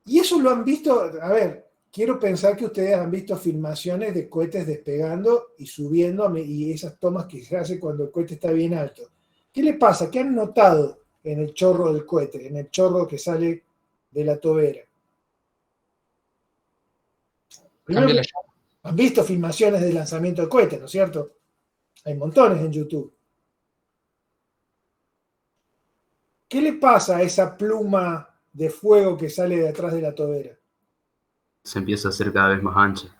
Y eso lo han visto, a ver, quiero pensar que ustedes han visto filmaciones de cohetes despegando y subiendo y esas tomas que se hace cuando el cohete está bien alto. ¿Qué le pasa? ¿Qué han notado en el chorro del cohete, en el chorro que sale de la tobera? Primero, han visto filmaciones de lanzamiento de cohetes, ¿no es cierto? Hay montones en YouTube. ¿Qué le pasa a esa pluma de fuego que sale de atrás de la tobera? Se empieza a hacer cada vez más ancha.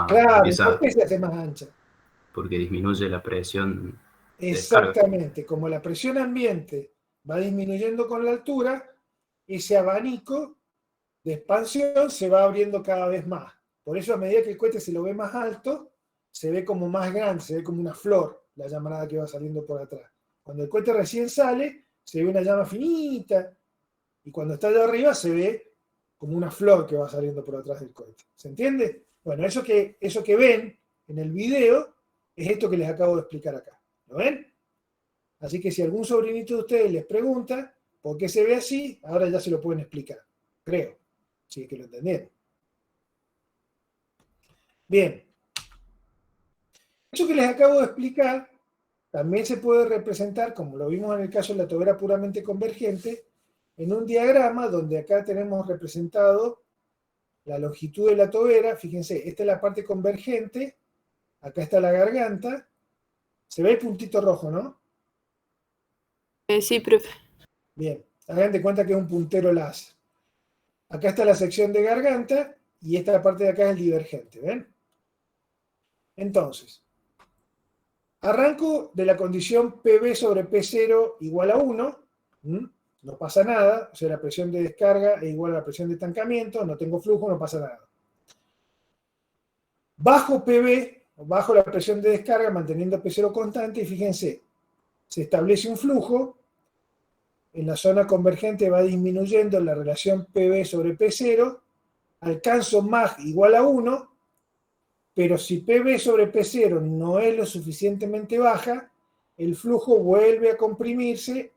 Claro, ¿por qué se hace más ancha? Porque disminuye la presión. Exactamente, como la presión ambiente va disminuyendo con la altura, ese abanico de expansión se va abriendo cada vez más. Por eso a medida que el cohete se lo ve más alto, se ve como más grande, se ve como una flor, la llamarada que va saliendo por atrás. Cuando el cohete recién sale, se ve una llama finita, y cuando está allá arriba se ve como una flor que va saliendo por atrás del cohete. ¿Se entiende? Bueno, eso que ven en el video es esto que les acabo de explicar acá. ¿Lo ven? Así que si algún sobrinito de ustedes les pregunta por qué se ve así, ahora ya se lo pueden explicar. Creo. Sí, que lo entendieron. Bien. Eso que les acabo de explicar también se puede representar, como lo vimos en el caso de la tobera puramente convergente, en un diagrama donde acá tenemos representado la longitud de la tobera. Fíjense, esta es la parte convergente, acá está la garganta. Se ve el puntito rojo, ¿no? Sí, profe. Bien, hagan de cuenta que es un puntero láser. Acá está la sección de garganta y esta parte de acá es el divergente, ¿ven? Entonces, arranco de la condición PB sobre P0 igual a 1, no pasa nada, o sea, la presión de descarga es igual a la presión de estancamiento, no tengo flujo, no pasa nada. Bajo PB, bajo la presión de descarga, manteniendo P0 constante, y fíjense, se establece un flujo, en la zona convergente va disminuyendo la relación PB sobre P0, alcanzo MAG igual a 1, pero si PB sobre P0 no es lo suficientemente baja, el flujo vuelve a comprimirse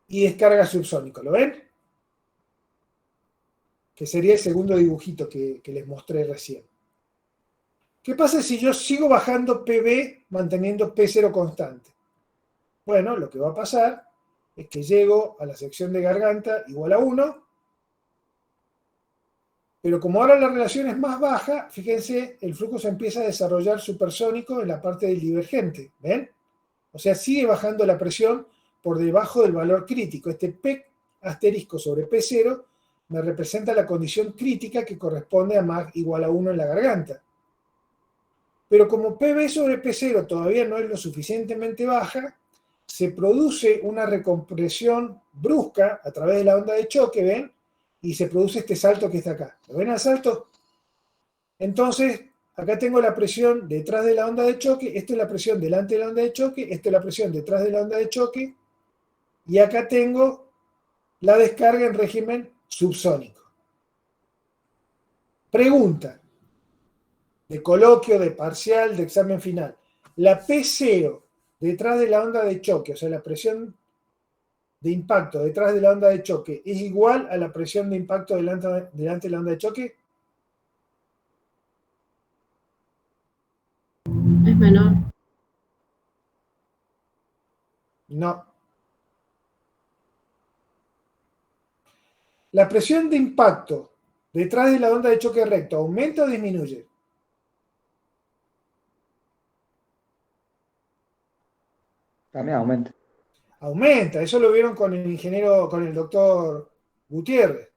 y descarga subsónico. ¿Lo ven? Que sería el segundo dibujito que les mostré recién. ¿Qué pasa si yo sigo bajando PB manteniendo P0 constante? Bueno, lo que va a pasar es que llego a la sección de garganta igual a 1, pero como ahora la relación es más baja, fíjense, el flujo se empieza a desarrollar supersónico en la parte del divergente, ¿ven? O sea, sigue bajando la presión por debajo del valor crítico. Este P asterisco sobre P0 me representa la condición crítica que corresponde a MAG igual a 1 en la garganta. Pero como PB sobre P0 todavía no es lo suficientemente baja, se produce una recompresión brusca a través de la onda de choque, ¿ven? Y se produce este salto que está acá. ¿Lo ven al salto? Entonces, acá tengo la presión detrás de la onda de choque, esto es la presión delante de la onda de choque, esto es la presión detrás de la onda de choque, y acá tengo la descarga en régimen subsónico. Pregunta de coloquio, de parcial, de examen final. La P0 detrás de la onda de choque, o sea, la presión de impacto detrás de la onda de choque, ¿es igual a la presión de impacto delante de la onda de choque? Es menor. No. ¿La presión de impacto detrás de la onda de choque recto aumenta o disminuye? También aumenta. Aumenta, eso lo vieron con el ingeniero, con el doctor Gutiérrez.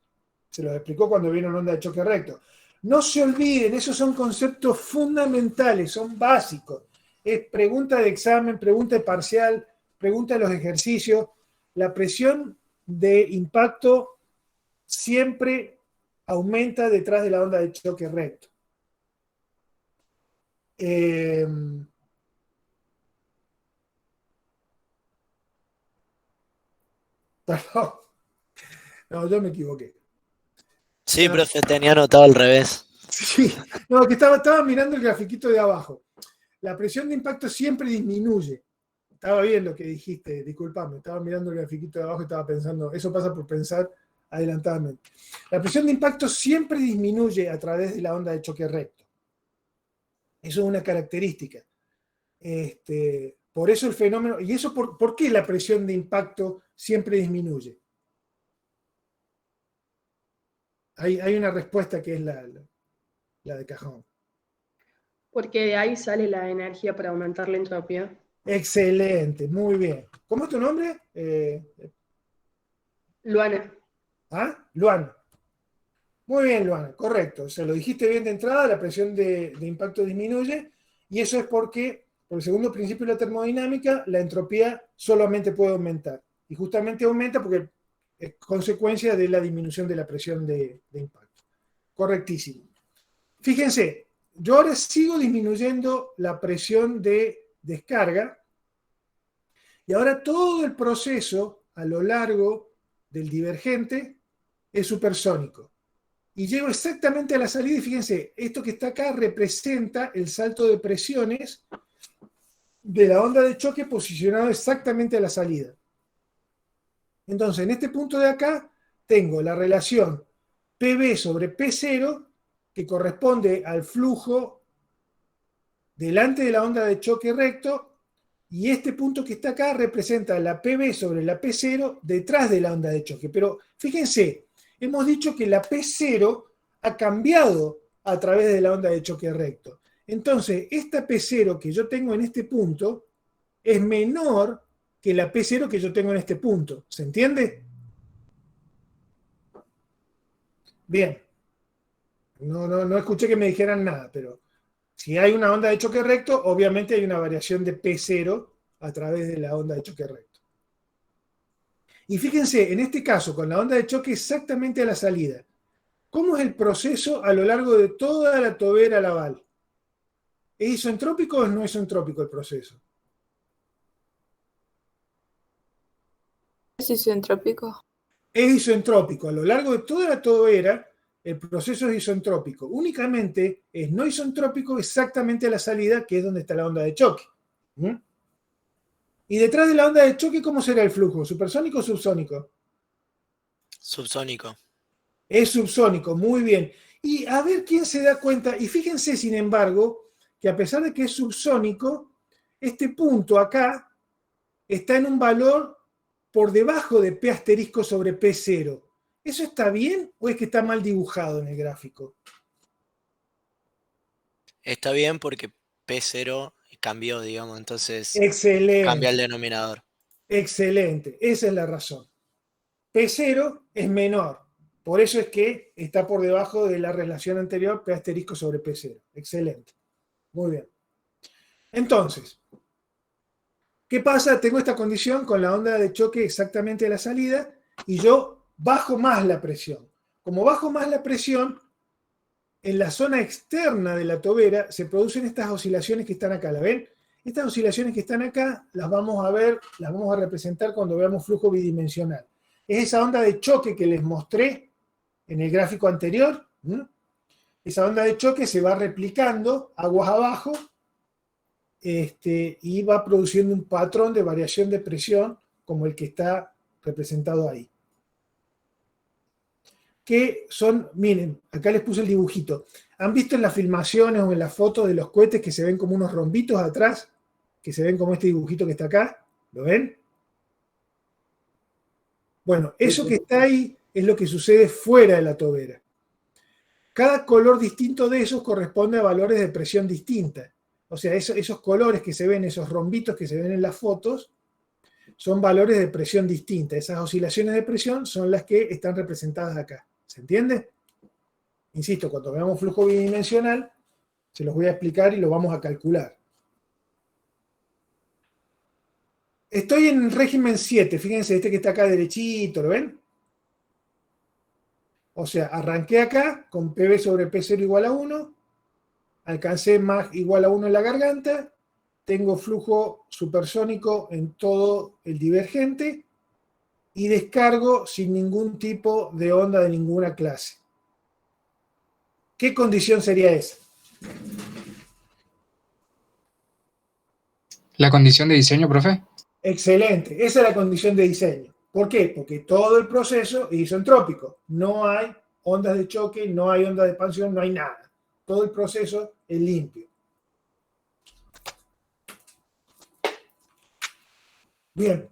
Se los explicó cuando vieron onda de choque recto. No se olviden, esos son conceptos fundamentales, son básicos. Es pregunta de examen, pregunta de parcial, pregunta de los ejercicios. La presión de impacto siempre aumenta detrás de la onda de choque recto. Perdón. No, yo me equivoqué. Sí, profe, tenía anotado al revés. Sí, no, que estaba mirando el grafiquito de abajo. La presión de impacto siempre disminuye. Estaba bien lo que dijiste, disculpame, estaba mirando el grafiquito de abajo y estaba pensando, eso pasa por pensar adelantadamente. La presión de impacto siempre disminuye a través de la onda de choque recto. Eso es una característica. Por eso el fenómeno, y eso ¿por qué la presión de impacto siempre disminuye? Hay una respuesta que es la de cajón. Porque de ahí sale la energía para aumentar la entropía. Excelente, muy bien. ¿Cómo es tu nombre? Luana. ¿Ah? Luana. Muy bien, Luana, correcto. O sea, lo dijiste bien de entrada, la presión de impacto disminuye, y eso es porque, por el segundo principio de la termodinámica, la entropía solamente puede aumentar. Y justamente aumenta porque es consecuencia de la disminución de la presión de impacto. Correctísimo. Fíjense, yo ahora sigo disminuyendo la presión de descarga, y ahora todo el proceso a lo largo del divergente es supersónico. Y llego exactamente a la salida, y fíjense, esto que está acá representa el salto de presiones de la onda de choque posicionado exactamente a la salida. Entonces, en este punto de acá, tengo la relación PB sobre P0 que corresponde al flujo delante de la onda de choque recto, y este punto que está acá representa la PB sobre la P0 detrás de la onda de choque. Pero fíjense, hemos dicho que la P0 ha cambiado a través de la onda de choque recto. Entonces, esta P0 que yo tengo en este punto es menor que la P0 que yo tengo en este punto. ¿Se entiende? Bien. No escuché que me dijeran nada, pero si hay una onda de choque recto, obviamente hay una variación de P0 a través de la onda de choque recto. Y fíjense, en este caso, con la onda de choque exactamente a la salida, ¿cómo es el proceso a lo largo de toda la tobera Laval? ¿Es isentrópico o no es isentrópico el proceso? ¿Es isentrópico? Es isentrópico. A lo largo de toda la tobera, el proceso es isentrópico. Únicamente es no isentrópico exactamente a la salida, que es donde está la onda de choque. ¿Mm? Y detrás de la onda de choque, ¿cómo será el flujo? ¿Supersónico o subsónico? Subsónico. Es subsónico, muy bien. Y a ver quién se da cuenta. Y fíjense, sin embargo, que a pesar de que es subsónico, este punto acá está en un valor por debajo de P asterisco sobre P0. ¿Eso está bien o es que está mal dibujado en el gráfico? Está bien porque P0 cambió, digamos, entonces Excelente. cambia el denominador. Excelente, esa es la razón. P0 es menor, por eso es que está por debajo de la relación anterior, P asterisco sobre P0. Excelente, muy bien. Entonces, ¿qué pasa? Tengo esta condición con la onda de choque exactamente a la salida y yo bajo más la presión. Como bajo más la presión, en la zona externa de la tobera se producen estas oscilaciones que están acá, ¿la ven? Estas oscilaciones que están acá las vamos a ver, las vamos a representar cuando veamos flujo bidimensional. Es esa onda de choque que les mostré en el gráfico anterior. Esa onda de choque se va replicando aguas abajo y va produciendo un patrón de variación de presión como el que está representado ahí. Que son, miren, acá les puse el dibujito. ¿Han visto en las filmaciones o en las fotos de los cohetes que se ven como unos rombitos atrás? Que se ven como este dibujito que está acá. ¿Lo ven? Bueno, eso que está ahí es lo que sucede fuera de la tobera. Cada color distinto de esos corresponde a valores de presión distinta. O sea, esos colores que se ven, esos rombitos que se ven en las fotos, son valores de presión distinta. Esas oscilaciones de presión son las que están representadas acá. ¿Se entiende? Insisto, cuando veamos flujo bidimensional, se los voy a explicar y lo vamos a calcular. Estoy en régimen 7, fíjense, este que está acá derechito, ¿lo ven? O sea, arranqué acá con PB sobre P0 igual a 1, alcancé más igual a 1 en la garganta, tengo flujo supersónico en todo el divergente y descargo sin ningún tipo de onda de ninguna clase. ¿Qué condición sería esa? ¿La condición de diseño, profe? Excelente, esa es la condición de diseño. ¿Por qué? Porque todo el proceso es isentrópico. No hay ondas de choque, no hay ondas de expansión, no hay nada. Todo el proceso es limpio. Bien.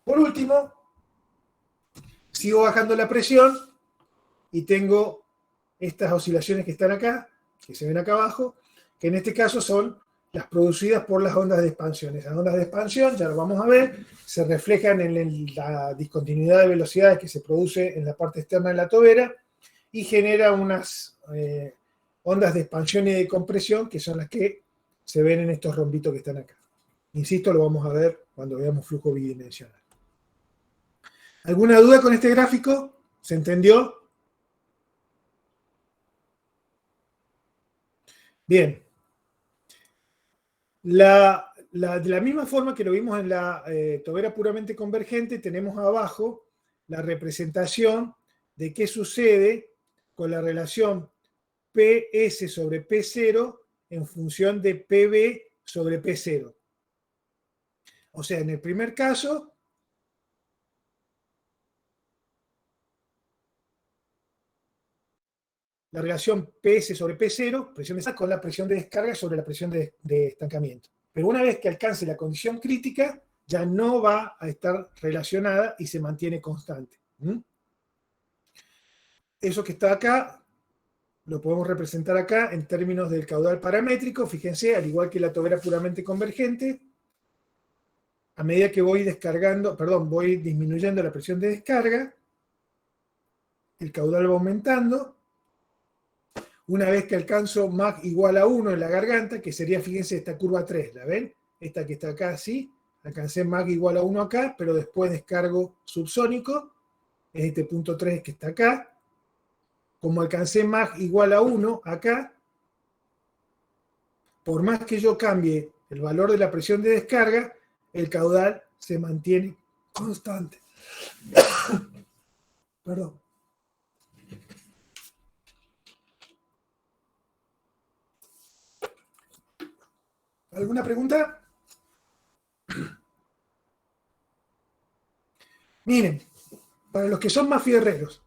Por último, sigo bajando la presión y tengo estas oscilaciones que están acá, que se ven acá abajo, que en este caso son las producidas por las ondas de expansión. Esas ondas de expansión, ya lo vamos a ver, se reflejan en la discontinuidad de velocidades que se produce en la parte externa de la tobera y genera unas ondas de expansión y de compresión que son las que se ven en estos rombitos que están acá. Insisto, lo vamos a ver cuando veamos flujo bidimensional. ¿Alguna duda con este gráfico? ¿Se entendió? Bien. De la misma forma que lo vimos en la tobera puramente convergente, tenemos abajo la representación de qué sucede con la relación PS sobre P0 en función de PB sobre P0. O sea, en el primer caso, la relación PS sobre P0, presión de con la presión de descarga sobre la presión de estancamiento. Pero una vez que alcance la condición crítica, ya no va a estar relacionada y se mantiene constante. Eso que está acá, lo podemos representar acá en términos del caudal paramétrico. Fíjense, al igual que la tobera puramente convergente, a medida que voy voy disminuyendo la presión de descarga, el caudal va aumentando. Una vez que alcanzo Mach igual a 1 en la garganta, que sería, fíjense, esta curva 3, ¿la ven? Esta que está acá, así, alcancé Mach igual a 1 acá, pero después descargo subsónico, es este punto 3 que está acá. Como alcancé Mach igual a 1 acá, por más que yo cambie el valor de la presión de descarga, el caudal se mantiene constante. Perdón. ¿Alguna pregunta? Miren, para los que son más fierreros,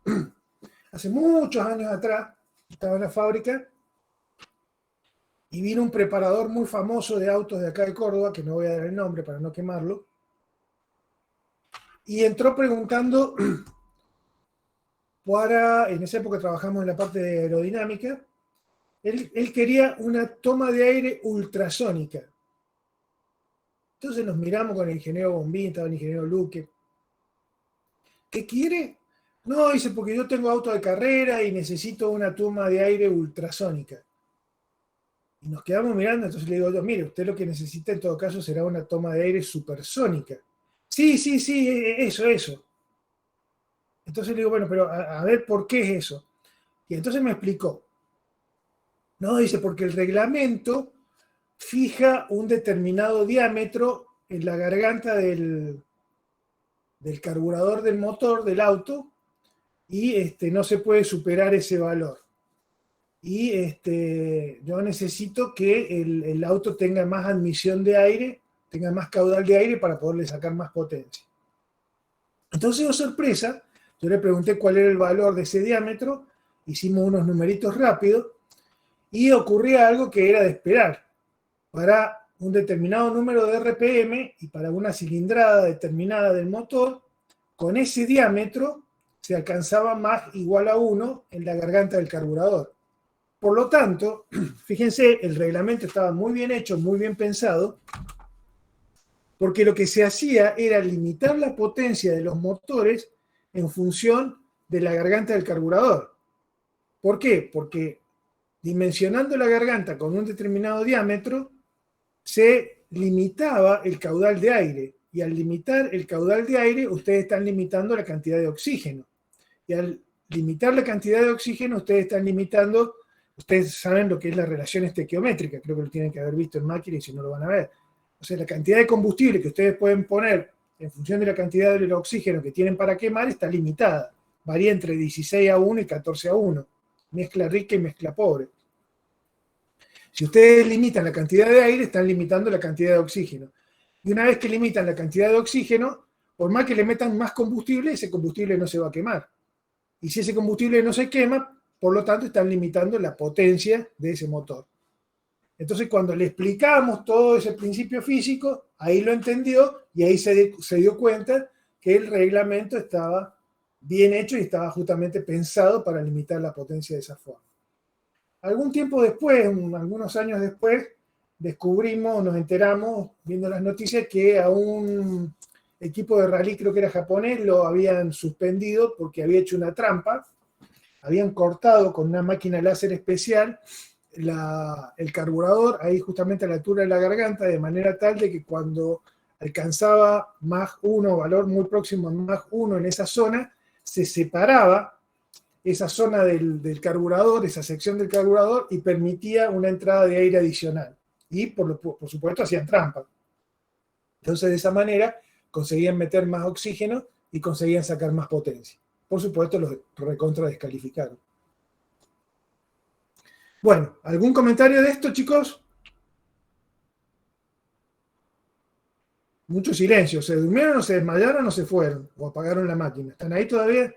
hace muchos años atrás estaba en la fábrica y vino un preparador muy famoso de autos de acá de Córdoba, que no voy a dar el nombre para no quemarlo, y entró preguntando en esa época trabajamos en la parte de aerodinámica. Él quería una toma de aire ultrasónica. Entonces nos miramos con el ingeniero Bombín, estaba el ingeniero Luque. ¿Qué quiere? No, dice, porque yo tengo auto de carrera y necesito una toma de aire ultrasónica. Y nos quedamos mirando, entonces le digo yo, mire, usted lo que necesita en todo caso será una toma de aire supersónica. Sí, eso. Entonces le digo, bueno, pero a ver por qué es eso. Y entonces me explicó. No, dice, porque el reglamento fija un determinado diámetro en la garganta del carburador del motor del auto y no se puede superar ese valor. Y yo necesito que el auto tenga más admisión de aire, tenga más caudal de aire para poderle sacar más potencia. Entonces, oh sorpresa, yo le pregunté cuál era el valor de ese diámetro, hicimos unos numeritos rápidos, y ocurría algo que era de esperar. Para un determinado número de RPM y para una cilindrada determinada del motor, con ese diámetro se alcanzaba Mach igual a 1 en la garganta del carburador. Por lo tanto, fíjense, el reglamento estaba muy bien hecho, muy bien pensado, porque lo que se hacía era limitar la potencia de los motores en función de la garganta del carburador. ¿Por qué? Porque dimensionando la garganta con un determinado diámetro, se limitaba el caudal de aire. Y al limitar el caudal de aire, ustedes están limitando la cantidad de oxígeno. Y al limitar la cantidad de oxígeno, ustedes están limitando, ustedes saben lo que es la relación estequiométrica, creo que lo tienen que haber visto en máquina y si no lo van a ver. O sea, la cantidad de combustible que ustedes pueden poner en función de la cantidad de oxígeno que tienen para quemar está limitada. Varía entre 16 a 1 y 14 a 1. Mezcla rica y mezcla pobre. Si ustedes limitan la cantidad de aire, están limitando la cantidad de oxígeno. Y una vez que limitan la cantidad de oxígeno, por más que le metan más combustible, ese combustible no se va a quemar. Y si ese combustible no se quema, por lo tanto están limitando la potencia de ese motor. Entonces cuando le explicamos todo ese principio físico, ahí lo entendió y ahí se dio cuenta que el reglamento estaba bien hecho y estaba justamente pensado para limitar la potencia de esa forma. Algún tiempo después, algunos años después, descubrimos, nos enteramos, viendo las noticias, que a un equipo de rally, creo que era japonés, lo habían suspendido porque había hecho una trampa. Habían cortado con una máquina láser especial el carburador, ahí justamente a la altura de la garganta, de manera tal de que cuando alcanzaba Mach 1, valor muy próximo a Mach 1 en esa zona, se separaba esa zona del carburador, esa sección del carburador, y permitía una entrada de aire adicional. Y por supuesto hacían trampa. Entonces de esa manera conseguían meter más oxígeno y conseguían sacar más potencia. Por supuesto los recontra descalificaron. Bueno, ¿algún comentario de esto, chicos? Mucho silencio. ¿Se durmieron o se desmayaron o se fueron? ¿O apagaron la máquina? ¿Están ahí todavía?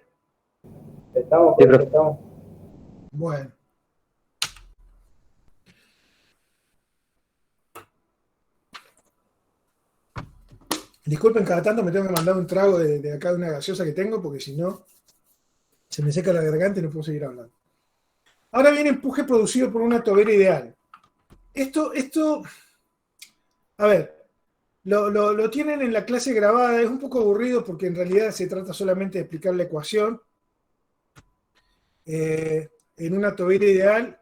Estamos. Bueno. Disculpen, cada tanto me tengo que mandar un trago de acá de una gaseosa que tengo, porque si no, se me seca la garganta y no puedo seguir hablando. Ahora viene empuje producido por una tobera ideal. Esto, a ver, lo tienen en la clase grabada, es un poco aburrido porque en realidad se trata solamente de explicar la ecuación. En una tobera ideal,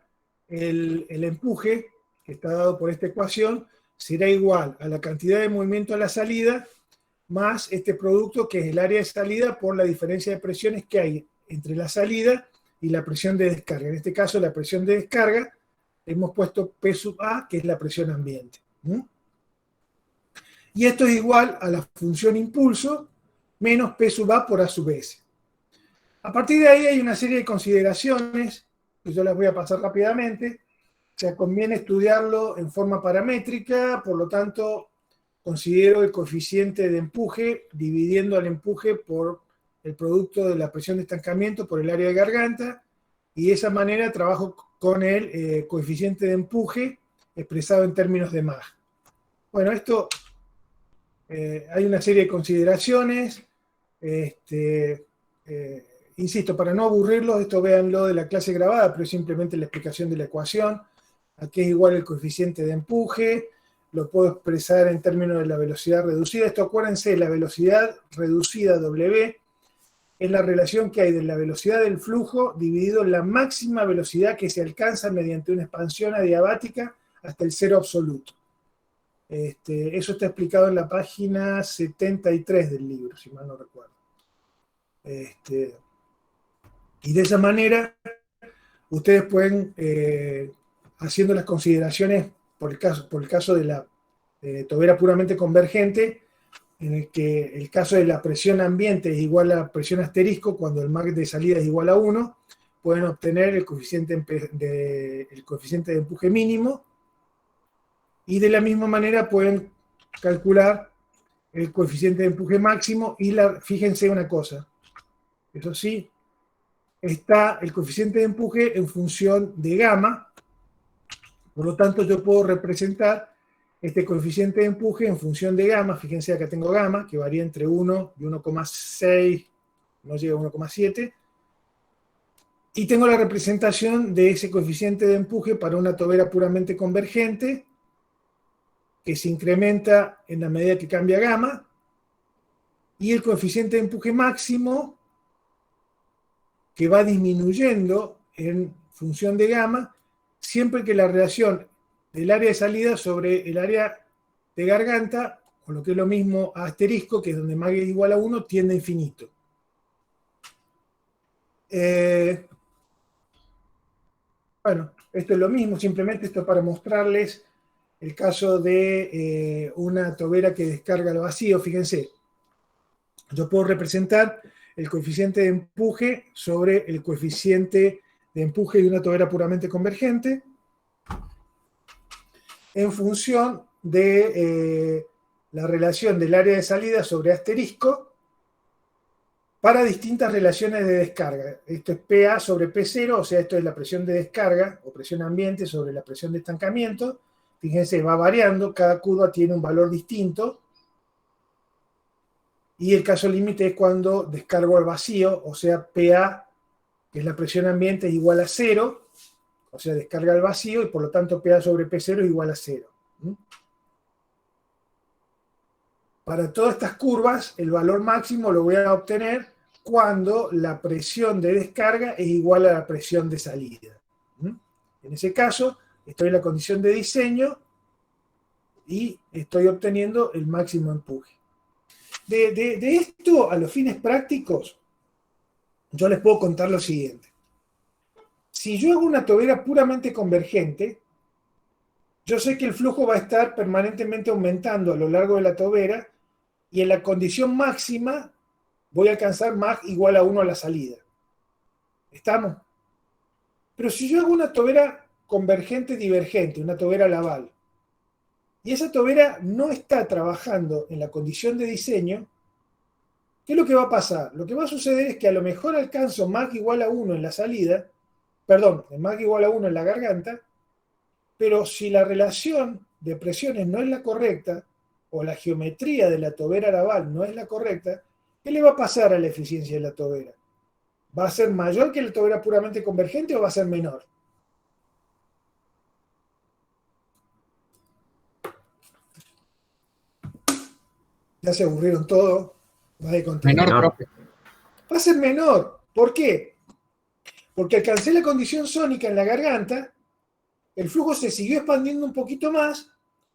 el empuje, que está dado por esta ecuación, será igual a la cantidad de movimiento a la salida más este producto que es el área de salida por la diferencia de presiones que hay entre la salida y la presión de descarga. En este caso, la presión de descarga, hemos puesto P sub A, que es la presión ambiente. Y esto es igual a la función impulso menos P sub A por A sub S. A partir de ahí hay una serie de consideraciones que yo las voy a pasar rápidamente. O sea, conviene estudiarlo en forma paramétrica, por lo tanto, considero el coeficiente de empuje dividiendo al empuje por el producto de la presión de estancamiento por el área de garganta, y de esa manera trabajo con el coeficiente de empuje expresado en términos de MAG. Bueno, esto hay una serie de consideraciones. Insisto, para no aburrirlos, esto véanlo de la clase grabada, pero es simplemente la explicación de la ecuación. Aquí es igual el coeficiente de empuje, lo puedo expresar en términos de la velocidad reducida. Esto, acuérdense, la velocidad reducida W es la relación que hay de la velocidad del flujo dividido en la máxima velocidad que se alcanza mediante una expansión adiabática hasta el cero absoluto. Eso está explicado en la página 73 del libro, si mal no recuerdo. Y de esa manera, ustedes pueden, haciendo las consideraciones por el caso de la tobera puramente convergente, en el que el caso de la presión ambiente es igual a la presión asterisco, cuando el MAG de salida es igual a 1, pueden obtener el coeficiente de empuje mínimo, y de la misma manera pueden calcular el coeficiente de empuje máximo, y fíjense una cosa, eso sí, está el coeficiente de empuje en función de gamma, por lo tanto yo puedo representar este coeficiente de empuje en función de gamma. Fíjense, acá tengo gamma, que varía entre 1 y 1,6, no llega a 1,7, y tengo la representación de ese coeficiente de empuje para una tobera puramente convergente, que se incrementa en la medida que cambia gamma, y el coeficiente de empuje máximo, que va disminuyendo en función de gamma, siempre que la relación del área de salida sobre el área de garganta, o lo que es lo mismo a asterisco, que es donde MAG es igual a 1, tiende a infinito. Bueno, esto es lo mismo, simplemente esto es para mostrarles el caso de una tobera que descarga al vacío. Fíjense, yo puedo representar el coeficiente de empuje sobre el coeficiente de empuje de una tobera puramente convergente en función de la relación del área de salida sobre asterisco para distintas relaciones de descarga. Esto es PA sobre P0, o sea, esto es la presión de descarga o presión ambiente sobre la presión de estancamiento. Fíjense, va variando, cada curva tiene un valor distinto. Y el caso límite es cuando descargo al vacío, o sea, PA, que es la presión ambiente, es igual a 0, o sea, descarga al vacío, y por lo tanto PA sobre P0 es igual a 0. Para todas estas curvas, el valor máximo lo voy a obtener cuando la presión de descarga es igual a la presión de salida. En ese caso, estoy en la condición de diseño y estoy obteniendo el máximo empuje. De esto a los fines prácticos, yo les puedo contar lo siguiente. Si yo hago una tobera puramente convergente, yo sé que el flujo va a estar permanentemente aumentando a lo largo de la tobera, y en la condición máxima voy a alcanzar MAG igual a 1 a la salida. ¿Estamos? Pero si yo hago una tobera convergente divergente, una tobera Laval, y esa tobera no está trabajando en la condición de diseño, ¿qué es lo que va a pasar? Lo que va a suceder es que a lo mejor alcanzo MAG igual a 1 en la salida, perdón, MAG igual a 1 en la garganta, pero si la relación de presiones no es la correcta, o la geometría de la tobera Laval no es la correcta, ¿qué le va a pasar a la eficiencia de la tobera? ¿Va a ser mayor que la tobera puramente convergente o va a ser menor? Ya se aburrieron todos. Menor, profe. Va a ser menor. ¿Por qué? Porque alcancé la condición sónica en la garganta, el flujo se siguió expandiendo un poquito más,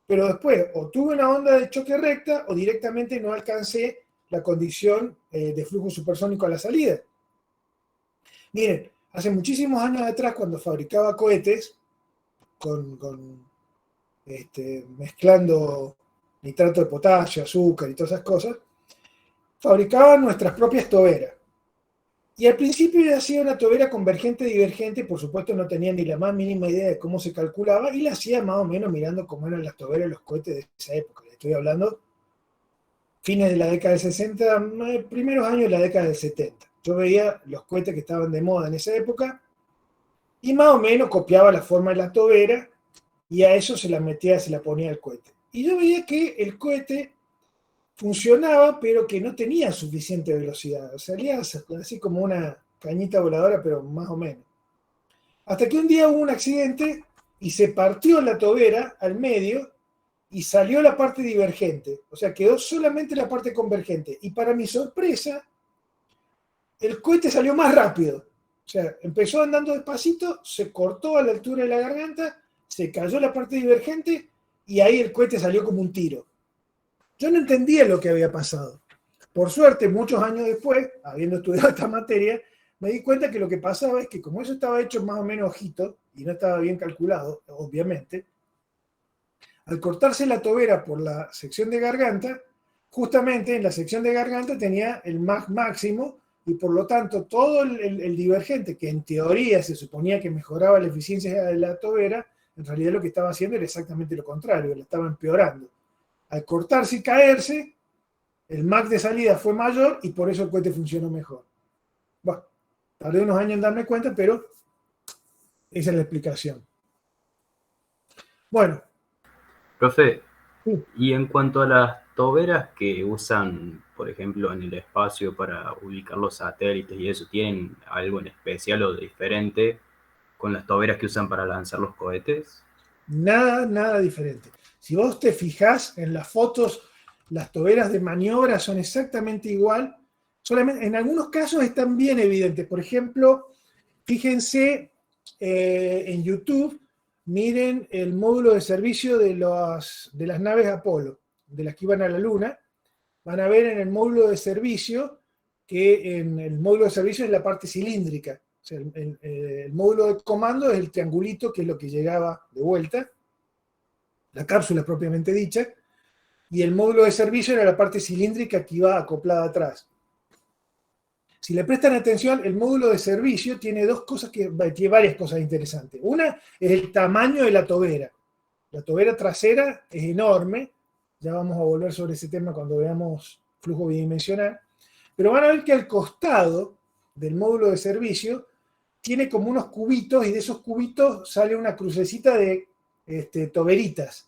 pero después o tuve una onda de choque recta o directamente no alcancé la condición de flujo supersónico a la salida. Miren, hace muchísimos años atrás, cuando fabricaba cohetes, mezclando nitrato de potasio, azúcar y todas esas cosas, fabricaban nuestras propias toberas. Y al principio ya hacía una tobera convergente-divergente, por supuesto no tenía ni la más mínima idea de cómo se calculaba, y la hacía más o menos mirando cómo eran las toberas de los cohetes de esa época. Estoy hablando fines de la década del 60, primeros años de la década del 70. Yo veía los cohetes que estaban de moda en esa época, y más o menos copiaba la forma de la tobera, y a eso se la ponía al cohete. Y yo veía que el cohete funcionaba, pero que no tenía suficiente velocidad. Salía así como una cañita voladora, pero más o menos. Hasta que un día hubo un accidente y se partió la tobera al medio y salió la parte divergente. O sea, quedó solamente la parte convergente. Y para mi sorpresa, el cohete salió más rápido. O sea, empezó andando despacito, se cortó a la altura de la garganta, se cayó la parte divergente y ahí el cohete salió como un tiro. Yo no entendía lo que había pasado. Por suerte, muchos años después, habiendo estudiado esta materia, me di cuenta que lo que pasaba es que como eso estaba hecho más o menos ojito, y no estaba bien calculado, obviamente, al cortarse la tobera por la sección de garganta, justamente en la sección de garganta tenía el Mach máximo, y por lo tanto todo el divergente, que en teoría se suponía que mejoraba la eficiencia de la tobera, en realidad lo que estaba haciendo era exactamente lo contrario, la estaba empeorando. Al cortarse y caerse, el Mach de salida fue mayor y por eso el cohete funcionó mejor. Bueno, tardé unos años en darme cuenta, pero esa es la explicación. Bueno. Profe, sí. Y en cuanto a las toberas que usan, por ejemplo, en el espacio para ubicar los satélites y eso, ¿tienen algo en especial o diferente con las toberas que usan para lanzar los cohetes? Nada diferente. Si vos te fijás en las fotos, las toberas de maniobra son exactamente igual, solamente en algunos casos están bien evidentes. Por ejemplo, fíjense en YouTube, miren el módulo de servicio de las naves Apolo, de las que iban a la Luna. Van a ver en el módulo de servicio que en el módulo de servicio es la parte cilíndrica. O sea, el módulo de comando es el triangulito, que es lo que llegaba de vuelta, la cápsula propiamente dicha, y el módulo de servicio era la parte cilíndrica que iba acoplada atrás. Si le prestan atención, el módulo de servicio tiene tiene varias cosas interesantes. Una es el tamaño de la tobera. La tobera trasera es enorme, ya vamos a volver sobre ese tema cuando veamos flujo bidimensional, pero van a ver que al costado del módulo de servicio tiene como unos cubitos, y de esos cubitos sale una crucecita de toberitas.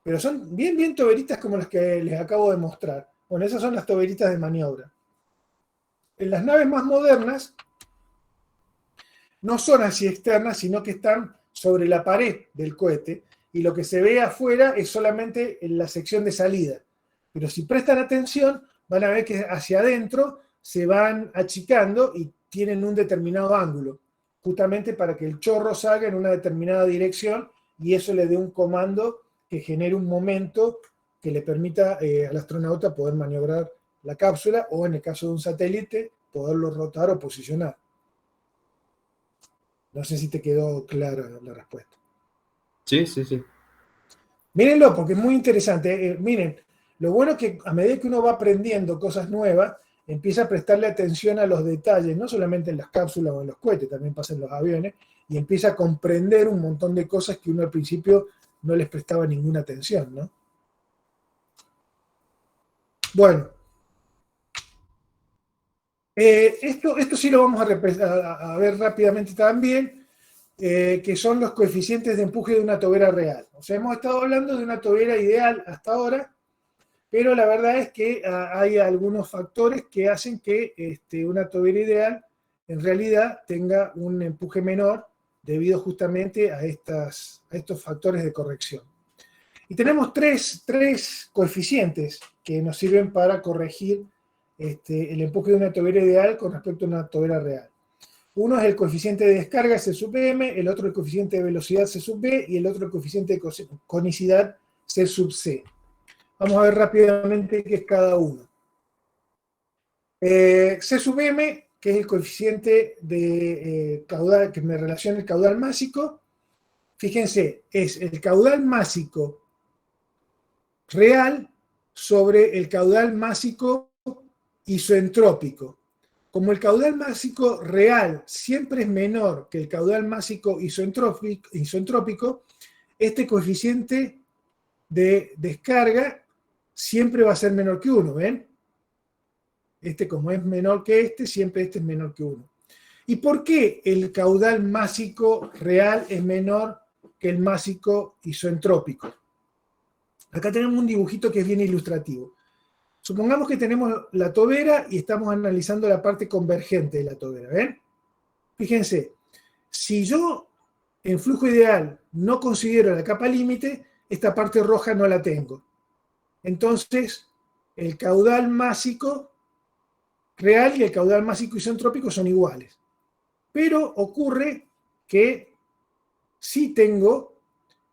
Pero son bien toberitas como las que les acabo de mostrar. Bueno, esas son las toberitas de maniobra. En las naves más modernas no son así externas, sino que están sobre la pared del cohete, y lo que se ve afuera es solamente en la sección de salida. Pero si prestan atención, van a ver que hacia adentro se van achicando y tienen un determinado ángulo, justamente para que el chorro salga en una determinada dirección y eso le dé un comando que genere un momento que le permita al astronauta poder maniobrar la cápsula, o en el caso de un satélite, poderlo rotar o posicionar. No sé si te quedó clara la respuesta. Sí. Mírenlo, porque es muy interesante. Miren, lo bueno es que a medida que uno va aprendiendo cosas nuevas, empieza a prestarle atención a los detalles, no solamente en las cápsulas o en los cohetes, también pasa en los aviones, y empieza a comprender un montón de cosas que uno al principio no les prestaba ninguna atención, ¿no? Bueno. Esto sí lo vamos a ver rápidamente también, que son los coeficientes de empuje de una tobera real. O sea, hemos estado hablando de una tobera ideal hasta ahora, pero la verdad es que hay algunos factores que hacen que una tobera ideal en realidad tenga un empuje menor debido justamente a estos factores de corrección. Y tenemos tres coeficientes que nos sirven para corregir el empuje de una tobera ideal con respecto a una tobera real. Uno es el coeficiente de descarga C sub M, el otro el coeficiente de velocidad C sub B y el otro el coeficiente de conicidad C sub C. Vamos a ver rápidamente qué es cada uno. C sub M, que es el coeficiente de caudal, que me relaciona el caudal másico. Fíjense, es el caudal másico real sobre el caudal másico isoentrópico. Como el caudal másico real siempre es menor que el caudal másico isoentrópico, este coeficiente de descarga siempre va a ser menor que 1, ¿ven? Como es menor que siempre este es menor que 1. ¿Y por qué el caudal másico real es menor que el másico isoentrópico? Acá tenemos un dibujito que es bien ilustrativo. Supongamos que tenemos la tobera y estamos analizando la parte convergente de la tobera, ¿ven? Fíjense, si yo en flujo ideal no considero la capa límite, esta parte roja no la tengo. Entonces, el caudal másico real y el caudal másico isentrópico son iguales. Pero ocurre que sí tengo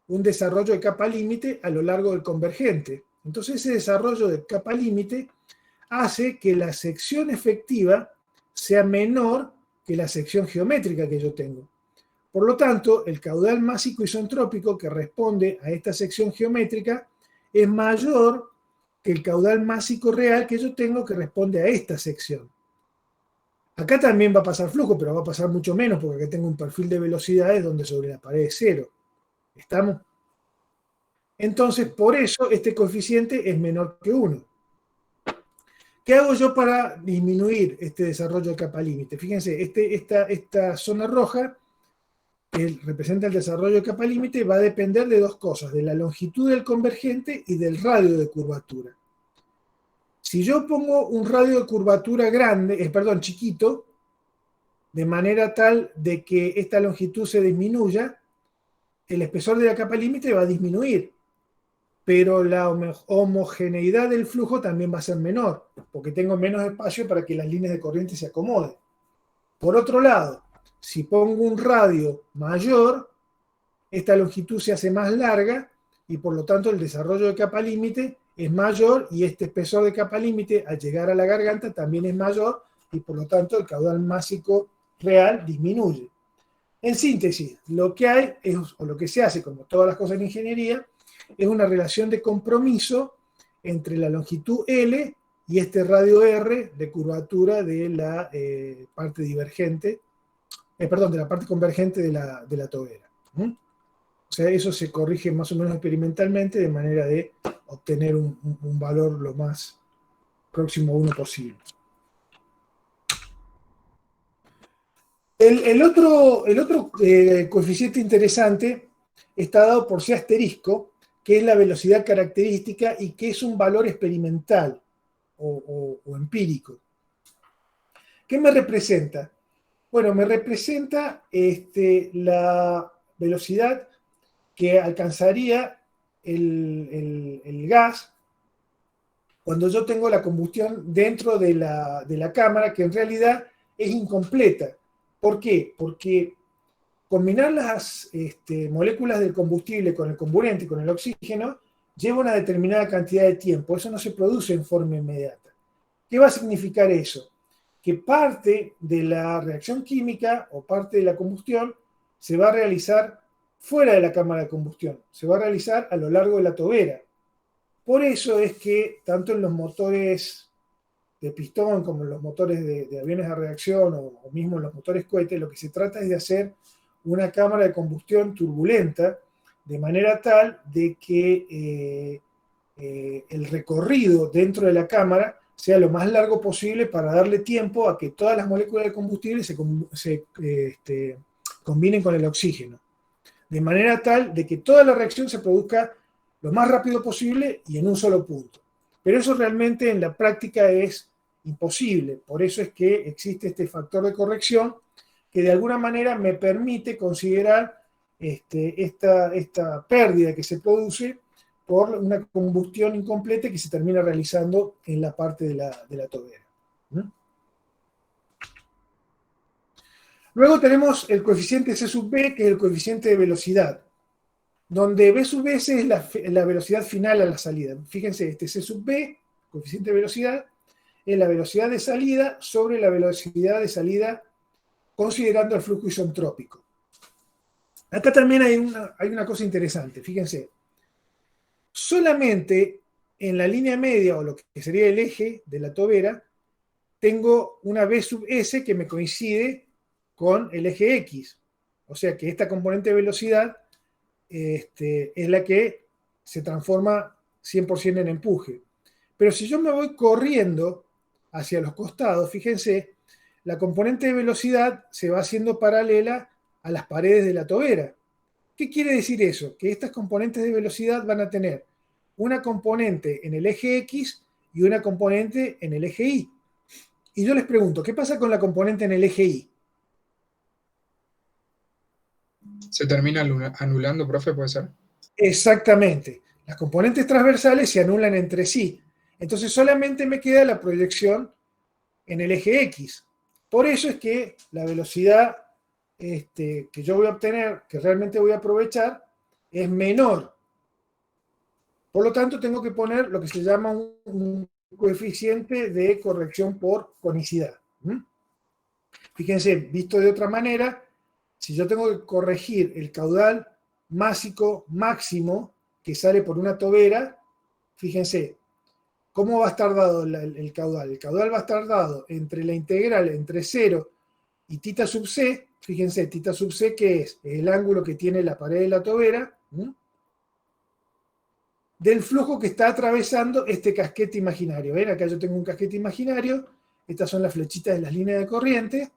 un desarrollo de capa límite a lo largo del convergente. Entonces ese desarrollo de capa límite hace que la sección efectiva sea menor que la sección geométrica que yo tengo. Por lo tanto, el caudal másico isentrópico que responde a esta sección geométrica es mayor que el caudal másico real que yo tengo que responde a esta sección. Acá también va a pasar flujo, pero va a pasar mucho menos porque acá tengo un perfil de velocidades donde sobre la pared es 0. ¿Estamos? Entonces, por eso este coeficiente es menor que 1. ¿Qué hago yo para disminuir este desarrollo de capa límite? Fíjense, esta zona roja, que representa el desarrollo de capa límite, va a depender de dos cosas, de la longitud del convergente y del radio de curvatura. Si yo pongo un radio de curvatura chiquito, de manera tal de que esta longitud se disminuya, el espesor de la capa límite va a disminuir, pero la homogeneidad del flujo también va a ser menor, porque tengo menos espacio para que las líneas de corriente se acomoden. Por otro lado, si pongo un radio mayor, esta longitud se hace más larga y por lo tanto el desarrollo de capa límite es mayor y este espesor de capa límite al llegar a la garganta también es mayor y por lo tanto el caudal másico real disminuye. En síntesis, lo que hay, o lo que se hace, como todas las cosas en ingeniería, es una relación de compromiso entre la longitud L y este radio R de curvatura de la parte divergente, de la parte convergente de la tobera. O sea, eso se corrige más o menos experimentalmente de manera de obtener un valor lo más próximo a 1 posible. El otro coeficiente interesante está dado por C asterisco, que es la velocidad característica y que es un valor experimental o empírico. ¿Qué me representa? Bueno, me representa la velocidad que alcanzaría el gas cuando yo tengo la combustión dentro de la cámara, que en realidad es incompleta. ¿Por qué? Porque combinar las moléculas del combustible con el comburente y con el oxígeno lleva una determinada cantidad de tiempo. Eso no se produce en forma inmediata. ¿Qué va a significar eso? Que parte de la reacción química o parte de la combustión se va a realizar fuera de la cámara de combustión, se va a realizar a lo largo de la tobera. Por eso es que tanto en los motores de pistón como en los motores de aviones a reacción o mismo en los motores cohetes, lo que se trata es de hacer una cámara de combustión turbulenta de manera tal de que el recorrido dentro de la cámara sea lo más largo posible para darle tiempo a que todas las moléculas de combustible se combinen con el oxígeno. De manera tal de que toda la reacción se produzca lo más rápido posible y en un solo punto. Pero eso realmente en la práctica es imposible. Por eso es que existe este factor de corrección que de alguna manera me permite considerar esta pérdida que se produce por una combustión incompleta que se termina realizando en la parte de la tobera. Luego tenemos el coeficiente C sub B, que es el coeficiente de velocidad, donde B sub S es la velocidad final a la salida. Fíjense, este C sub B, coeficiente de velocidad, es la velocidad de salida sobre la velocidad de salida considerando el flujo isentrópico. Acá también hay una cosa interesante, fíjense. Solamente en la línea media, o lo que sería el eje de la tobera, tengo una B sub S que me coincide con el eje X. O sea que esta componente de velocidad es la que se transforma 100% en empuje. Pero si yo me voy corriendo hacia los costados, fíjense, la componente de velocidad se va haciendo paralela a las paredes de la tobera. ¿Qué quiere decir eso? Que estas componentes de velocidad van a tener una componente en el eje X y una componente en el eje Y. Y yo les pregunto, ¿qué pasa con la componente en el eje Y? ¿Se termina anulando, profe, puede ser? Exactamente. Las componentes transversales se anulan entre sí. Entonces solamente me queda la proyección en el eje X. Por eso es que la velocidad que yo voy a obtener, que realmente voy a aprovechar, es menor. Por lo tanto, tengo que poner lo que se llama un coeficiente de corrección por conicidad. Fíjense, visto de otra manera, si yo tengo que corregir el caudal másico máximo que sale por una tobera, fíjense, ¿cómo va a estar dado el caudal? El caudal va a estar dado entre la integral entre 0 y θ sub c. Fíjense, θ sub c, que es el ángulo que tiene la pared de la tobera, del flujo que está atravesando este casquete imaginario. ¿Ven? Acá yo tengo un casquete imaginario, estas son las flechitas de las líneas de corriente,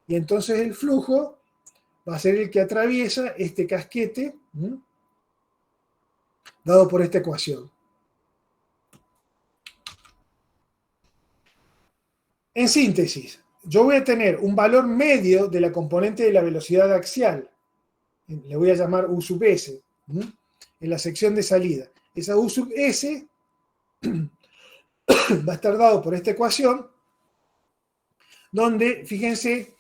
y entonces el flujo va a ser el que atraviesa este casquete, dado por esta ecuación. En síntesis, yo voy a tener un valor medio de la componente de la velocidad axial, le voy a llamar U sub S, en la sección de salida. Esa U sub S va a estar dado por esta ecuación, donde, fíjense,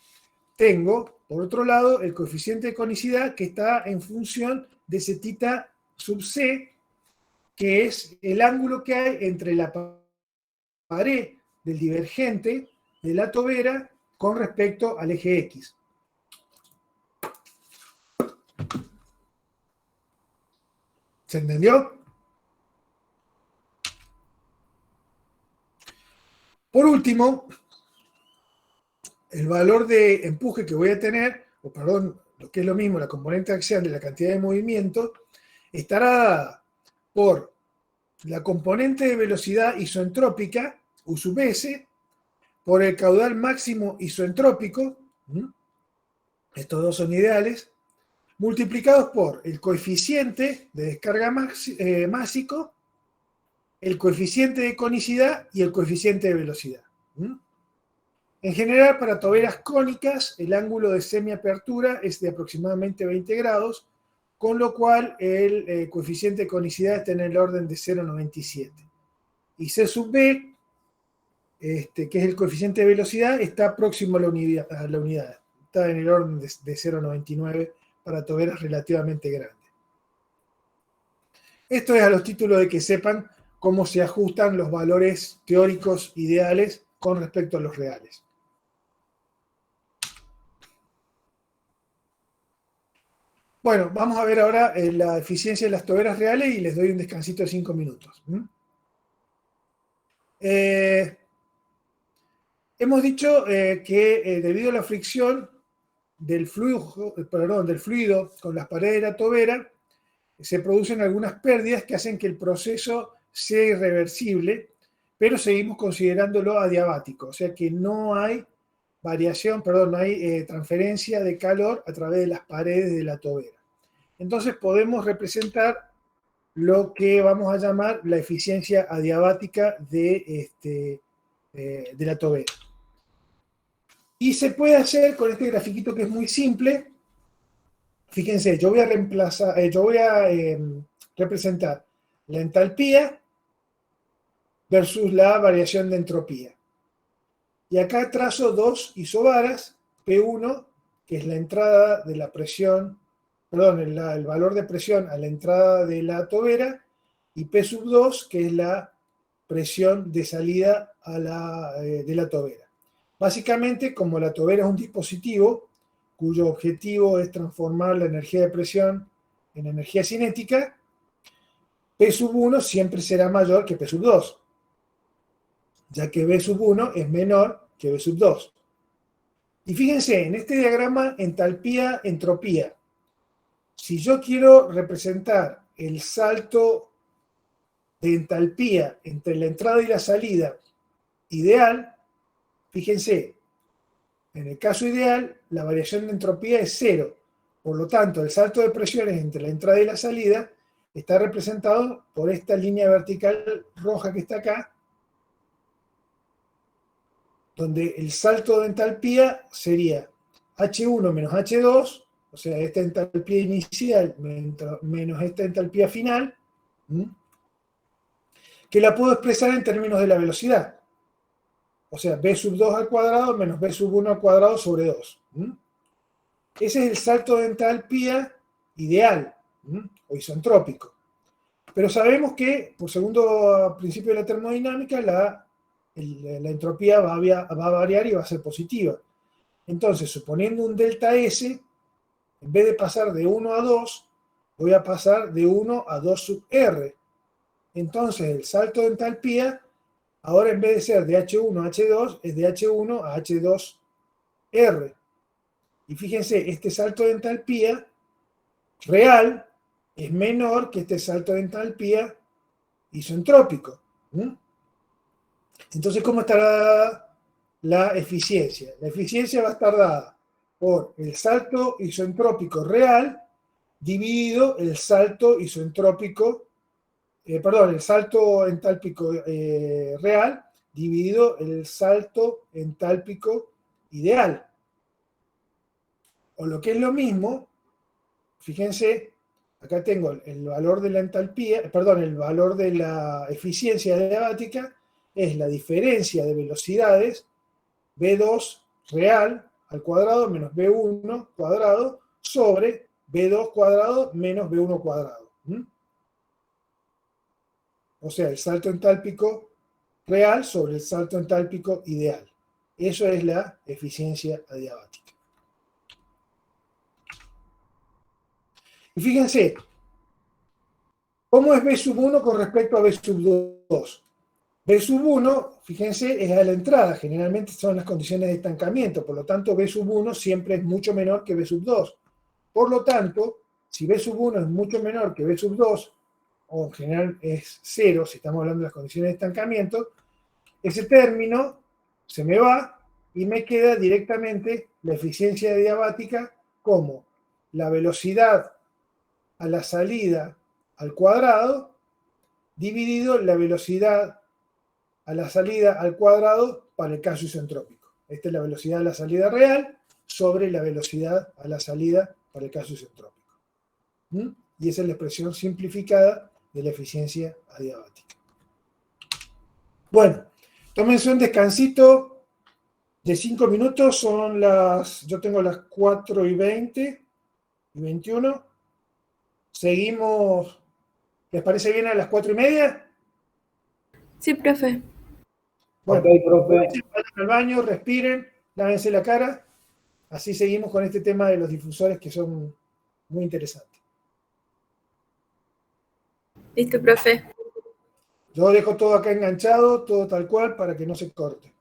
tengo, por otro lado, el coeficiente de conicidad que está en función de ese θ sub c, que es el ángulo que hay entre la pared del divergente de la tobera con respecto al eje X. ¿Se entendió? Por último, el valor de empuje que voy a tener, o perdón, lo que es lo mismo, la componente axial de la cantidad de movimiento, estará dada por la componente de velocidad isoentrópica, U sub S, por el caudal máximo isoentrópico, estos dos son ideales, multiplicados por el coeficiente de descarga másico, el coeficiente de conicidad y el coeficiente de velocidad. En general, para toberas cónicas, el ángulo de semiapertura es de aproximadamente 20 grados, con lo cual el coeficiente de conicidad está en el orden de 0,97. Y C sub B, que es el coeficiente de velocidad, está próximo a la unidad. Está en el orden de 0,99 para toberas relativamente grandes. Esto es a los títulos de que sepan cómo se ajustan los valores teóricos ideales con respecto a los reales. Bueno, vamos a ver ahora la eficiencia de las toberas reales y les doy un descansito de 5 minutos. Hemos dicho que debido a la fricción del fluido con las paredes de la tobera, se producen algunas pérdidas que hacen que el proceso sea irreversible, pero seguimos considerándolo adiabático, o sea que no hay no hay transferencia de calor a través de las paredes de la tobera. Entonces podemos representar lo que vamos a llamar la eficiencia adiabática de la tobera. Y se puede hacer con este grafiquito que es muy simple. Fíjense, yo voy a representar la entalpía versus la variación de entropía. Y acá trazo dos isobaras, P1, que es la entrada de la presión, perdón, el valor de presión a la entrada de la tobera, y P2, que es la presión de salida de la tobera. Básicamente, como la tobera es un dispositivo cuyo objetivo es transformar la energía de presión en energía cinética, P1 siempre será mayor que P2, ya que B1 es menor que B2. Y fíjense, en este diagrama entalpía-entropía, si yo quiero representar el salto de entalpía entre la entrada y la salida ideal, fíjense, en el caso ideal, la variación de entropía es 0. Por lo tanto, el salto de presiones entre la entrada y la salida está representado por esta línea vertical roja que está acá, donde el salto de entalpía sería H1 menos H2, o sea, esta entalpía inicial menos esta entalpía final, que la puedo expresar en términos de la velocidad. O sea, B2 al cuadrado menos B1 al cuadrado sobre 2. Ese es el salto de entalpía ideal, o isentrópico. Pero sabemos que, por segundo principio de la termodinámica, la entropía va a variar y va a ser positiva. Entonces, suponiendo un delta S, en vez de pasar de 1 a 2, voy a pasar de 1 a 2 sub R. Entonces, el salto de entalpía, ahora en vez de ser de H1 a H2, es de H1 a H2R. Y fíjense, este salto de entalpía real es menor que este salto de entalpía isentrópico. Entonces, ¿cómo estará la eficiencia? La eficiencia va a estar dada por el salto isentrópico real dividido el salto isentrópico, el salto entálpico real dividido el salto entálpico ideal. O lo que es lo mismo, fíjense, acá tengo el valor de la entalpía, el valor de la eficiencia adiabática es la diferencia de velocidades B2 real al cuadrado menos B1 cuadrado sobre B2 cuadrado menos B1 cuadrado. O sea, el salto entálpico real sobre el salto entálpico ideal. Eso es la eficiencia adiabática. Y fíjense, ¿cómo es B1 con respecto a B2? B1, fíjense, es a la entrada, generalmente son las condiciones de estancamiento, por lo tanto B1 siempre es mucho menor que B2. Por lo tanto, si B1 es mucho menor que B2, o en general es 0, si estamos hablando de las condiciones de estancamiento, ese término se me va y me queda directamente la eficiencia adiabática como la velocidad a la salida al cuadrado dividido la velocidad a la salida al cuadrado para el caso isentrópico. Esta es la velocidad a la salida real sobre la velocidad a la salida para el caso isentrópico. Y esa es la expresión simplificada de la eficiencia adiabática. Bueno, tómense un descansito de 5 minutos, yo tengo las 4:20 y 21. Seguimos, ¿les parece bien a las 4:30? Sí, profe. Bueno, ok, profe. vayan al baño, respiren, lávense la cara, así seguimos con este tema de los difusores que son muy interesantes. Listo, profe. Yo dejo todo acá enganchado, todo tal cual, para que no se corte.